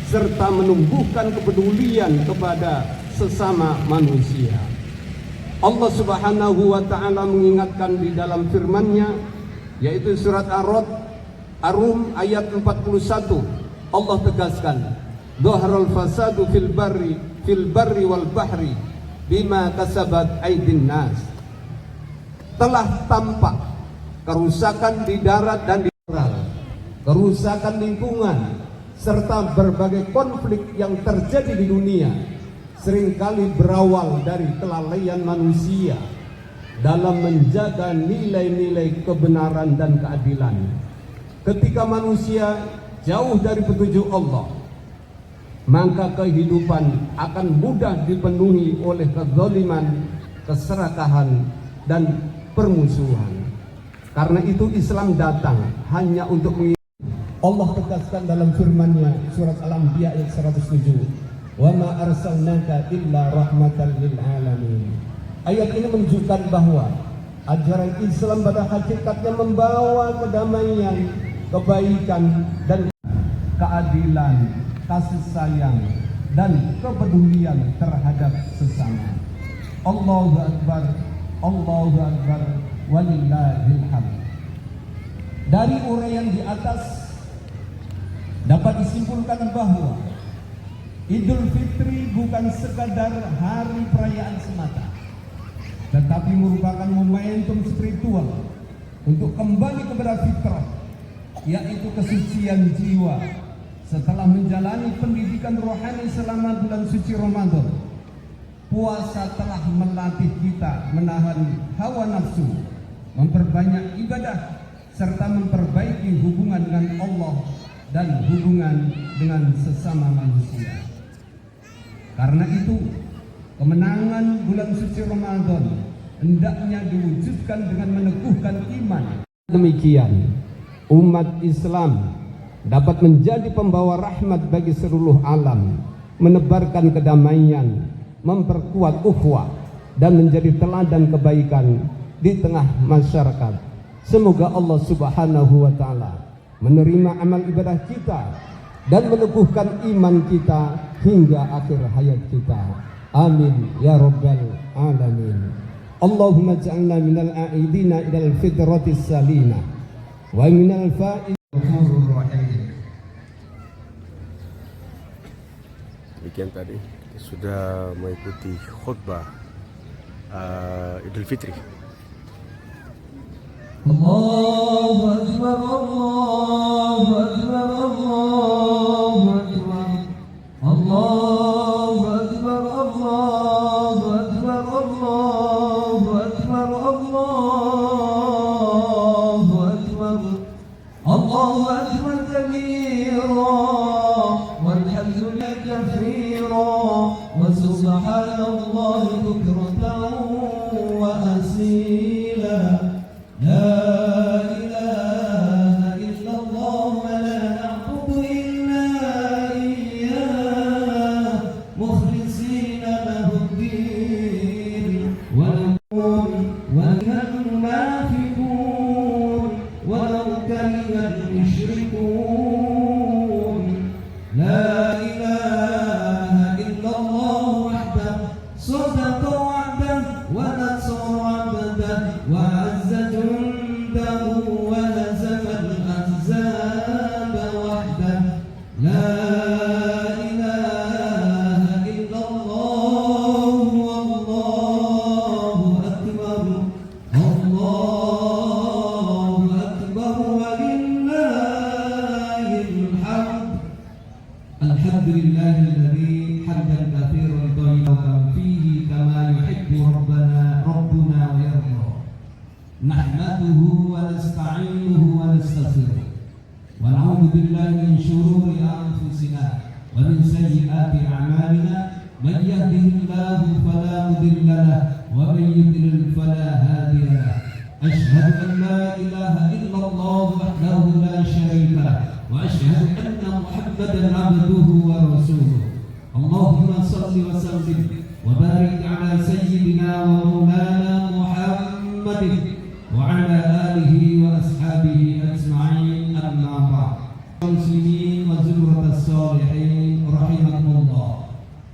serta menumbuhkan kepedulian kepada sesama manusia. Allah Subhanahu wa ta'ala mengingatkan di dalam firman-Nya, yaitu surat Ar-Rum ayat 41. Allah tegaskan, "Dhaharal fasadu fil barri wal bahri bima kasabat aydin nas." Telah tampak kerusakan di darat dan di laut, kerusakan lingkungan, serta berbagai konflik yang terjadi di dunia seringkali berawal dari kelalaian manusia dalam menjaga nilai-nilai kebenaran dan keadilan. Ketika manusia jauh dari petunjuk Allah, maka kehidupan akan mudah dipenuhi oleh kezaliman, keserakahan, dan permusuhan. Karena itu Islam datang hanya untuk Allah tegaskan dalam firman-Nya surat Al-Anbiya ayat 107. "Wa ma arsalnaka illa rahmatan lil alamin." Ayat ini menunjukkan bahwa ajaran Islam pada hakikatnya membawa kedamaian, kebaikan, dan keadilan, kasih sayang, dan kepedulian terhadap sesama. Allahu Akbar, Allahu Akbar, walillahil hamd. Dari uraian di atas dapat disimpulkan bahwa Idul Fitri bukan sekadar hari perayaan semata, tetapi merupakan momentum spiritual untuk kembali kepada fitrah, yaitu kesucian jiwa. Setelah menjalani pendidikan rohani selama bulan suci Ramadan, puasa telah melatih kita menahan hawa nafsu, memperbanyak ibadah, serta memperbaiki hubungan dengan Allah dan hubungan dengan sesama manusia. Karena itu, kemenangan bulan suci Ramadan hendaknya diwujudkan dengan meneguhkan iman. Demikian, umat Islam dapat menjadi pembawa rahmat bagi seluruh alam, menebarkan kedamaian, memperkuat ukhuwah, dan menjadi teladan kebaikan di tengah masyarakat. Semoga Allah Subhanahu wa ta'ala menerima amal ibadah kita dan meneguhkan iman kita hingga akhir hayat kita. Amin ya rabbal alamin. Allahumma ja'alna minal a'idina ilal fitratis salimah wa minal fa'idhur rahim. Demikian tadi sudah mengikuti khutbah Idul Fitri. Allahu Akbar, Allahu Akbar, Allahu Akbar, Allahu Akbar, Allahu Akbar, Allahu Akbar, Allahu Akbar, Allahu Akbar kabira, walhamdulillahi kathira, wa subhanallahi bukratan wa asila. La ilaha illallah wa la na'budu نحمده ونستعينه ونستغفره ونعوذ بالله من شرور أنفسنا ومن سيئات أعمالنا من يهده الله فلا مضل له ومن يضلل فلا هادي له أشهد أن لا إله إلا الله وحده لا شريك له وأشهد أن محمدا عبده ورسوله اللهم صل وسلم وبارك على سيدنا ومولانا محمد وعلى آله وأصحابه أجمعين أما بعد المسلمين وزمرة الصالحين رحمكم الله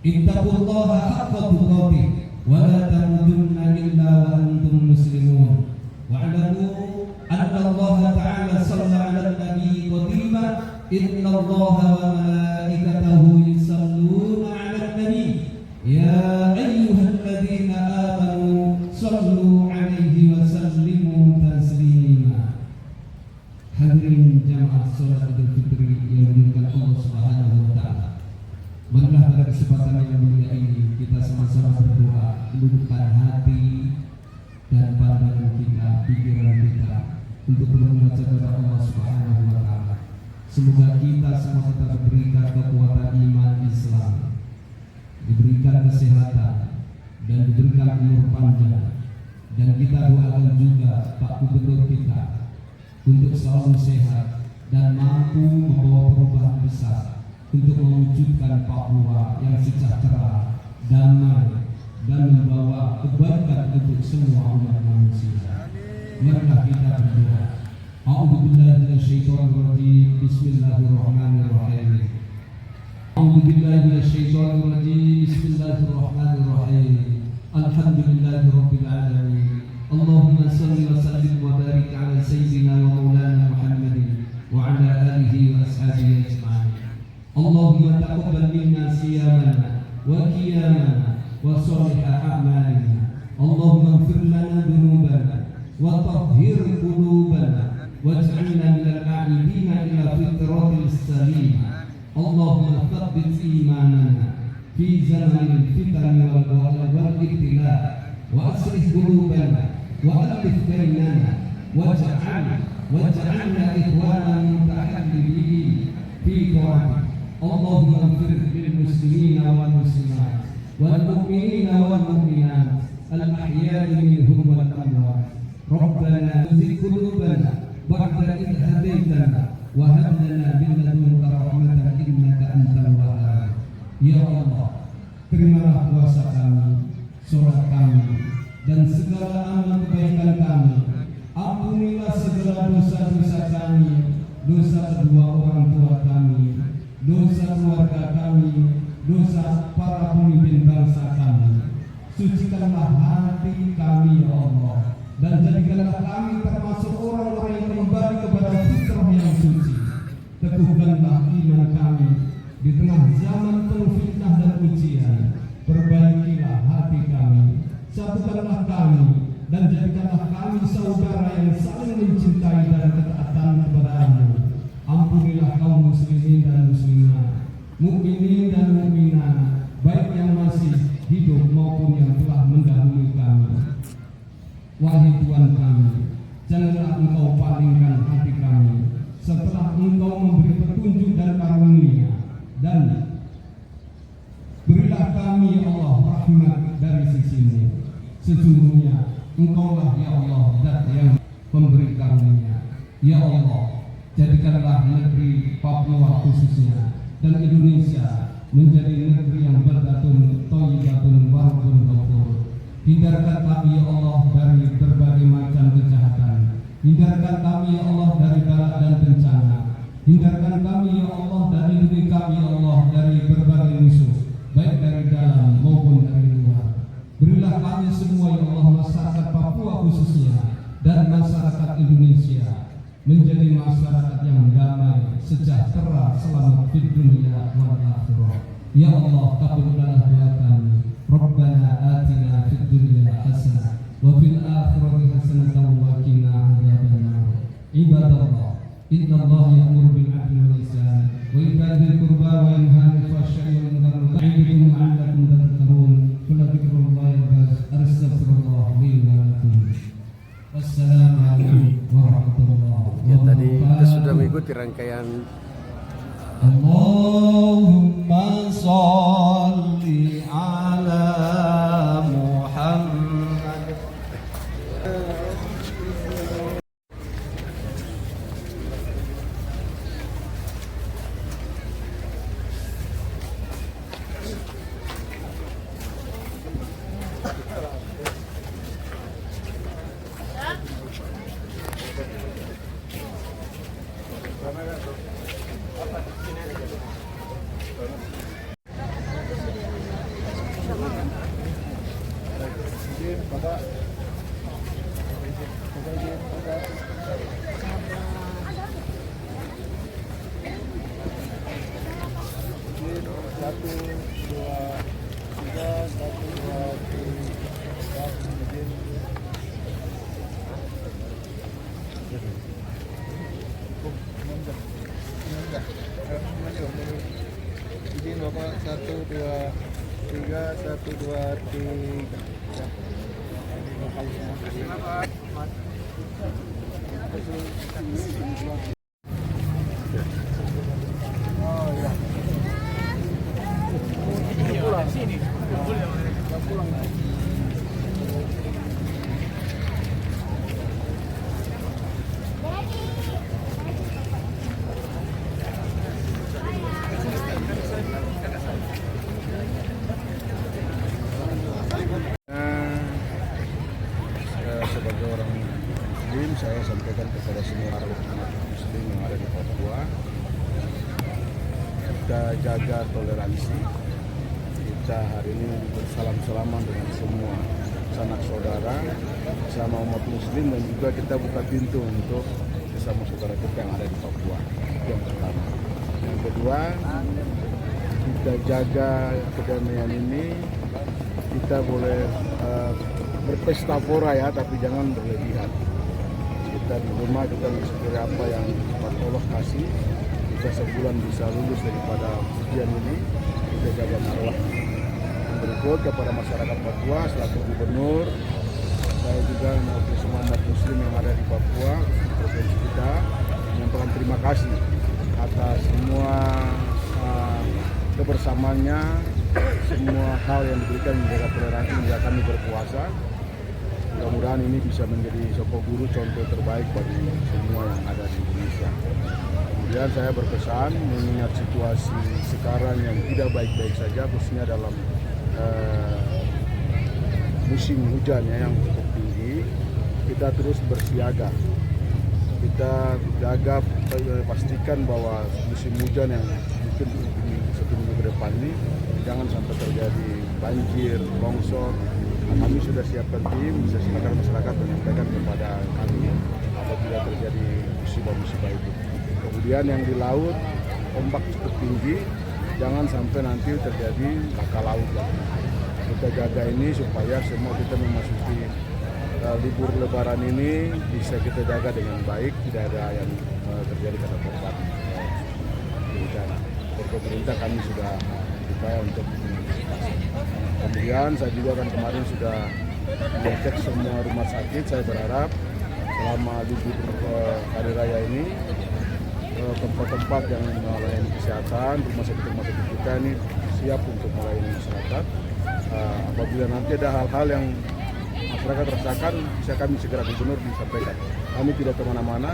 اتقوا الله حق تقاته ولا تموتن إلا وأنتم مسلمون واعلموا أن الله تعالى صلى على النبي قديما إن الله وملائكته يصلون على النبي يا أيها الذين آمنوا صلوا عليه وسلموا تسليما. Hadirin jamaah salat Idul Fitri yang dimuliakan Allah Subhanahu wa taala. Marilah pada kesempatan yang mulia ini kita sama-sama berdoa, mendudukkan hati dan pandangan kita, pikiran kita untuk membaca kepada Allah Subhanahu wa taala. Semoga kita semua tetap diberikan kekuatan iman Islam, diberikan kesehatan dan diberikan umur panjang. Dan kita doakan juga Pak Gubernur kita untuk selalu sehat dan mampu membawa perubahan besar untuk mewujudkan Papua yang sejahtera, damai, dan membawa kebaikan untuk semua umat manusia. Marilah kita berdoa. A'udzubillahi minasyaitonirrajim. Bismillahirrahmanirrahim. A'udzubillahi minasyaitonirrajim. Bismillahirrahmanirrahim. Alhamdulillahirabbil alamin. Allahumma shalli wa sallim wa barik ala sayyidina wa maulana Muhammadin wa ala alihi wa ashabihi ajma'in. Allahumma taqabbal minna siyamana wa qiyamana wa shalih a'malina. Allahumma ighfir lana dhunubana wa tahhir qulubana waj'alna minal a'ibina ila fitratil salim. Allahumma thabbit imanana fi zamanil fitan wal ibtila wa aslih qulubana wa alif bainana waj'alna ikhwanan mutahabbibin fi ta'atik. Allahumma ighfir lil muslimina wal muslimat wal mu'minina wal mu'minat al ahya'i minhum wal amwat. Rabbana zid qulubana ba'da idh hadaytana wa hab lana min ladunka rahmatan innaka antal wahhab. Ya Allah, terimalah puasa kami, sholat kami, dan segala amal kebaikan kami. Ampunilah segala dosa-dosa kami, dosa kedua orang tua kami, dosa keluarga kami, dosa para pemimpin bangsa kami. Sucikanlah hati kami, ya Allah, dan jadikanlah kami termasuk orang-orang yang kembali kepada fitrah yang suci. Teguhkanlah iman kami di tengah zaman penuh fitnah dan ujian. Perbaikilah hati kami, satukanlah kami, dan jadikanlah kami saudara yang saling mencintai dan ketaatan kepada-Mu. Ampunilah kaum muslimin dan muslimah, mukminin dan mukminah, baik yang masih hidup maupun yang telah mendahului kami. Wahai Tuhan kami, janganlah Engkau palingkan hati kami setelah Engkau memberi petunjuk dan karunia, dan berilah kami, ya Allah, rahmat dari sisi-Mu. Sesungguhnya Engkaulah, ya Allah, zat yang memberi karunia. Ya Allah, jadikanlah negeri Papua khususnya dan Indonesia menjadi negeri yang berdatun, thayyibatun, warabun, ghafur. Hindarkan kami, ya Allah, dari berbagai macam kejahatan. Hindarkan kami, ya Allah, dari bala dan bencana. Hindarkan kami, ya Allah, dan lindungi kami, ya Allah, dari berbagai musuh, baik dari dalam maupun dari luar. Berilah kami semua, ya Allah, masyarakat Papua khususnya dan masyarakat Indonesia menjadi masyarakat yang damai, sejahtera, selamat di dunia wal akhirah. Ya Allah, kabulkanlah doa kami. Rabbana atina fid dunya hasanah wa fil akhirati hasanatan wa qina adzabannar. Ibadallah, innallaha ya'muru bil 'adli wal ihsan wa ita'i dzil qurba wa yanha 'anil fahsya'i wal munkar wa ya'idukum la'allakum tadhakkarun. Astaghfirullah li wa lakum. Wassalamu alaikum Tadi kita sudah mengikuti rangkaian Allahumma salli ala Muhammad. Izin Bapak 1, 2, 3, 1, 2, 3. Sebagai orang Muslim, saya sampaikan kepada semua umat Muslim yang ada di Papua, kita jaga toleransi. Kita hari ini bersalam-salaman dengan semua sanak saudara, sama umat Muslim, dan juga kita buka pintu untuk sesama saudara kita yang ada di Papua. Itu yang pertama. Yang kedua, kita jaga kedamaian ini. Kita boleh berpesta pora ya, tapi jangan berlebihan. Kita di rumah kita mensyukuri apa yang Allah kasih. Kita sebulan bisa lulus daripada ujian ini. Kita jaga marwah. Yang berikut kepada masyarakat Papua selaku gubernur, saya juga mewakili semua umat Muslim yang ada di Papua, provinsi kita, menyampaikan terima kasih atas semua kebersamaannya, semua hal yang diberikan menjaga toleransi hingga kami berpuasa. Mudah-mudahan ini bisa menjadi sosok guru contoh terbaik bagi semua yang ada di Indonesia. Kemudian saya berpesan mengingat situasi sekarang yang tidak baik-baik saja, khususnya dalam musim hujannya yang cukup tinggi, kita terus bersiaga. Kita jaga, pastikan bahwa musim hujan yang mungkin satu minggu ke depan ini jangan sampai terjadi banjir, longsor. Kami sudah siapkan tim, bisa silakan masyarakat menyampaikan kepada kami apabila terjadi musibah-musibah itu. Kemudian yang di laut, ombak cukup tinggi, jangan sampai nanti terjadi laka laut. Kita jaga ini supaya semua kita memasuki libur lebaran ini bisa kita jaga dengan baik, tidak ada yang terjadi kata korban. Pemerintah kami sudah berupaya untuk mengantisipasi. Kemudian saya juga kan kemarin sudah mengecek semua rumah sakit. Saya berharap selama libur hari raya ini tempat-tempat yang melayani kesehatan, rumah sakit kita ini siap untuk melayani masyarakat. Apabila nanti ada hal-hal yang masyarakat rasakan, bisa kami segera gubernur disampaikan. Kami tidak kemana-mana,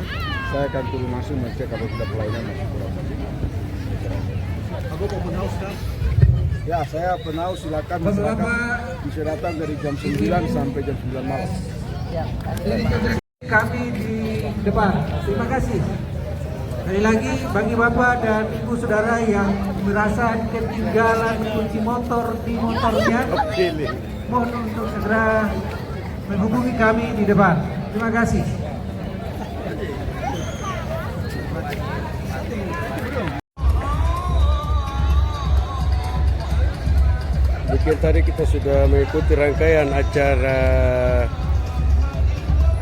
saya akan turun langsung mengecek apabila pelayanan masih kurang maksimal. Ya, saya penaus, silakan masyarakat bisa datang dari jam 9 sampai jam 9 malam. Kami di depan. Terima kasih. Sekali lagi bagi Bapak dan Ibu Saudara yang merasa ketinggalan kunci motor di motornya, mohon untuk segera menghubungi kami di depan. Terima kasih. Mungkin tadi kita sudah mengikuti rangkaian acara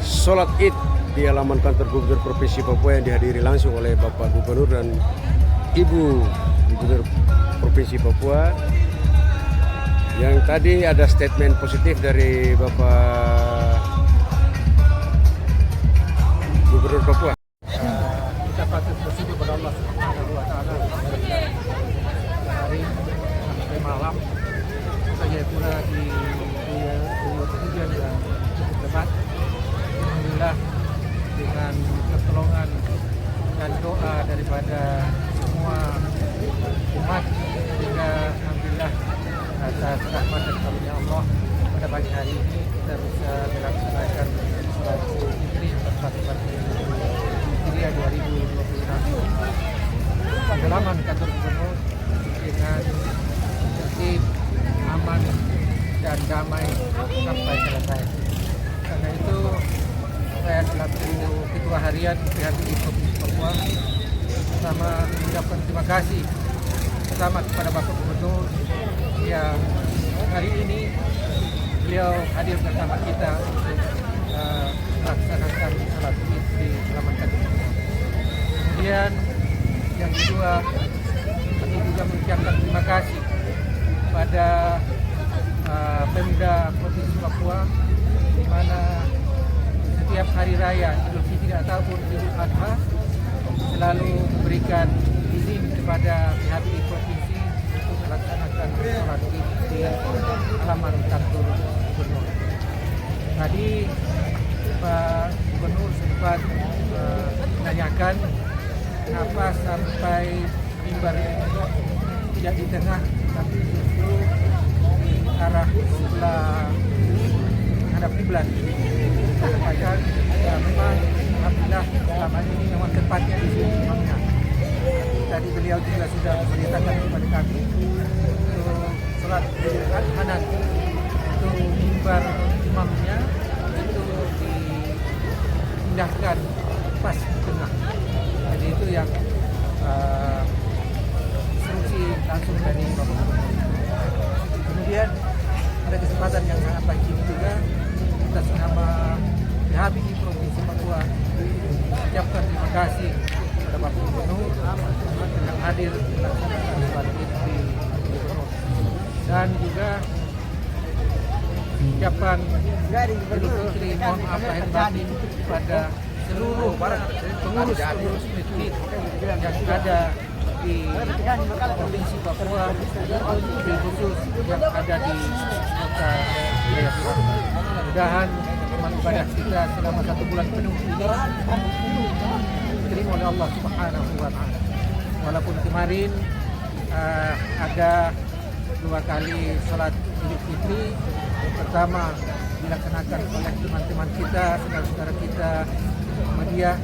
sholat Id di halaman kantor Gubernur Provinsi Papua yang dihadiri langsung oleh Bapak Gubernur dan Ibu Gubernur Provinsi Papua. Yang tadi ada statement positif dari Bapak Gubernur Papua. bersyukur kepada Allah Subhanahu wa taala hari sampai malam saya pula di hujan yang cukup lebat. Alhamdulillah dengan pertolongan dan doa daripada semua umat, sehingga alhamdulillah atas rahmat dan karunia Allah pada pagi hari ini kita bisa melaksanakan sholat Idul Fitri 1441 Hijriah 2026 di halaman kantor gubernur dengan tertib, aman dan damai sampai selesai. Karena itu saya selaku Ketua Harian PHBI Provinsi Papua pertama mengucapkan terima kasih pertama kepada Bapak Gubernur yang hari ini beliau hadir bersama kita untuk melaksanakan salat Id di halaman kantor. Kemudian yang kedua, kami juga mengucapkan terima kasih pada Pemda Provinsi Papua, di mana setiap hari raya Idul Fitri ataupun Idul Adha selalu memberikan izin kepada PHBI Provinsi untuk melaksanakan sholat Id di halaman kantor gubernur. Tadi Pak Gubernur sempat menanyakan kenapa sampai mimbar itu tidak di tengah tapi justru di arah sebelah menghadap kiblat. Kita katakan ya memang alhamdulillah selama ini memang tempatnya di sini imamnya. Tadi beliau juga sudah memberitakan kepada kami untuk sholat Idul Adha nanti untuk mimbar imamnya itu dipindahkan pas di tengah. Jadi itu yang instruksi langsung dari Bapak Gubernur. Kemudian pada kesempatan yang sangat baik ini juga atas nama PHBI Provinsi Papua mengucapkan terima kasih kepada Bapak Gubernur yang hadir melaksanakan sholat Id di Gubernur, dan juga ucapan Idul Fitri mohon maaf lahir batin kepada seluruh pengurus masjid yang ada di Provinsi Papua, lebih khusus yang ada di kota Jayapura. Mudah-mudahan amal ibadah kita selama 1 bulan penuh ini diterima oleh Allah Subhanahu wa taala. Walaupun kemarin ada 2 kali sholat Idul Fitri, pertama dilaksanakan oleh teman-teman kita, saudara-saudara kita media,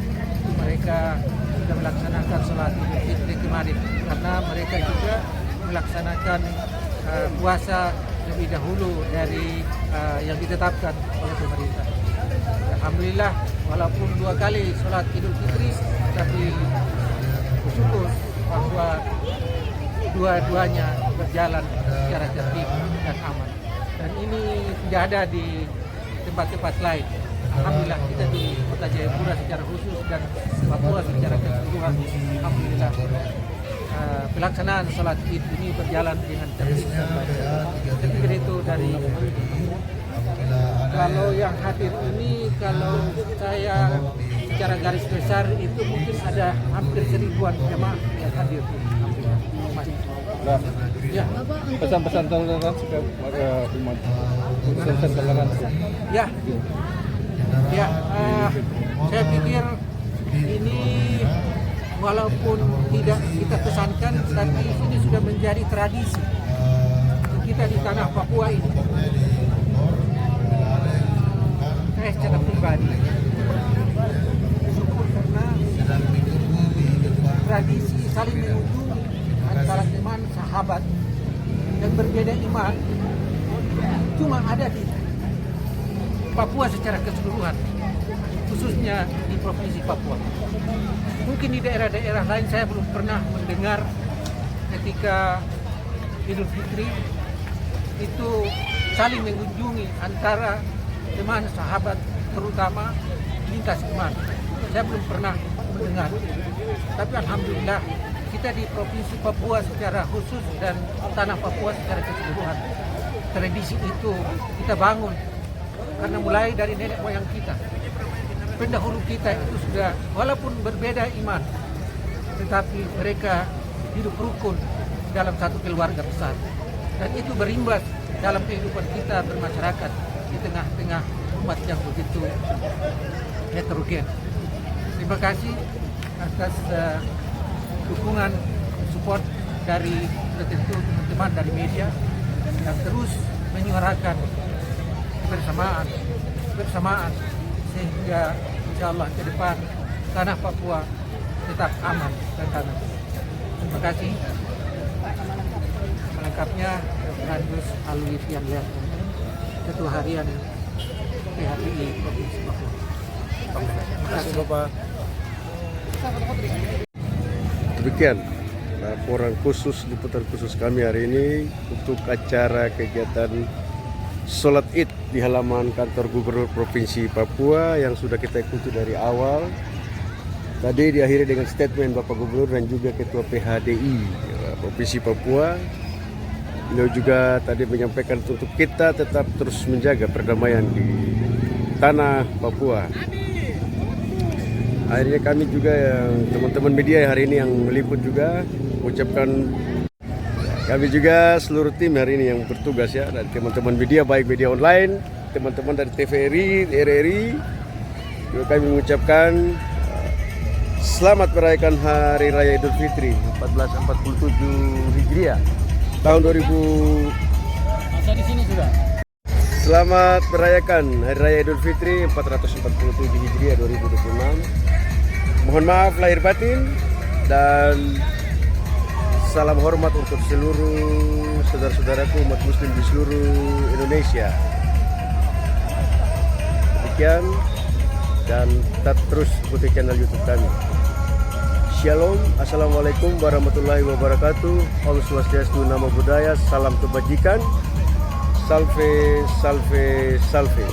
mereka sudah melaksanakan sholat Idul Fitri kemarin karena mereka juga melaksanakan puasa lebih dahulu dari yang ditetapkan oleh pemerintah. Alhamdulillah walaupun 2 kali sholat Idul Fitri, tapi bersyukur bahwa dua-duanya berjalan secara tertib dan aman. Dan ini tidak ada di tempat-tempat lain. Alhamdulillah kita di Kota Jayapura secara khusus dan Papua secara keseluruhan, alhamdulillah pelaksanaan sholat Id ini berjalan dengan tertib dan baik. Jadi itu dari kalau yang hadir ini, kalau saya secara garis besar itu mungkin ada hampir 1000-an jemaah yang hadir. Nah, ya, pesan-pesan toleransi kepada umat. Pesan toleransi. Ya, saya pikir ini walaupun tidak kita pesankan, tapi ini sudah menjadi tradisi kita di tanah Papua ini. Saya secara pribadi bersyukur karena tradisi saling mengunjungi antara teman sahabat yang berbeda iman cuma ada di Papua secara keseluruhan, khususnya di Provinsi Papua. Mungkin di daerah-daerah lain saya belum pernah mendengar ketika Idul Fitri itu saling mengunjungi antara teman sahabat, terutama lintas iman. Saya belum pernah mendengar. Tapi alhamdulillah kita di Provinsi Papua secara khusus dan tanah Papua secara keseluruhan, tradisi itu kita bangun karena mulai dari nenek moyang kita. Pendahulu kita itu sudah, walaupun berbeda iman, tetapi mereka hidup rukun dalam satu keluarga besar. Dan itu berimbas dalam kehidupan kita bermasyarakat di tengah-tengah umat yang begitu heterogen. Terima kasih atas dukungan, support dari tentu teman-teman dari media yang terus menyuarakan bersamaan sehingga insya Allah ke depan tanah Papua tetap aman dan damai. Terima kasih. Melengkapnya Randus Alwifian Lian, Ketua Harian PHPI Provinsi Papua. Terima kasih Bapak. Demikian laporan khusus, liputan khusus kami hari ini untuk acara kegiatan Sholat Id di halaman kantor Gubernur Provinsi Papua yang sudah kita ikuti dari awal. Tadi diakhiri dengan statement Bapak Gubernur dan juga Ketua PHDI Provinsi Papua. Beliau juga tadi menyampaikan untuk kita tetap terus menjaga perdamaian di tanah Papua. Akhirnya kami juga yang teman-teman media hari ini yang meliput juga mengucapkan, kami juga seluruh tim hari ini yang bertugas ya, dan teman-teman media baik media online, teman-teman dari TVRI, RRI, juga kami mengucapkan selamat merayakan Hari Raya Idul Fitri 1447 Hijriah tahun 2000. Masa di sini sudah. Selamat merayakan Hari Raya Idul Fitri 447 Hijriah 2026. Mohon maaf lahir batin dan salam hormat untuk seluruh saudara-saudaraku umat muslim di seluruh Indonesia. Demikian, dan tetap terus ikuti channel YouTube kami. Shalom, assalamualaikum warahmatullahi wabarakatuh. Om Swastiastu, Namo Buddhaya, salam kebajikan. Salve, salve, salve.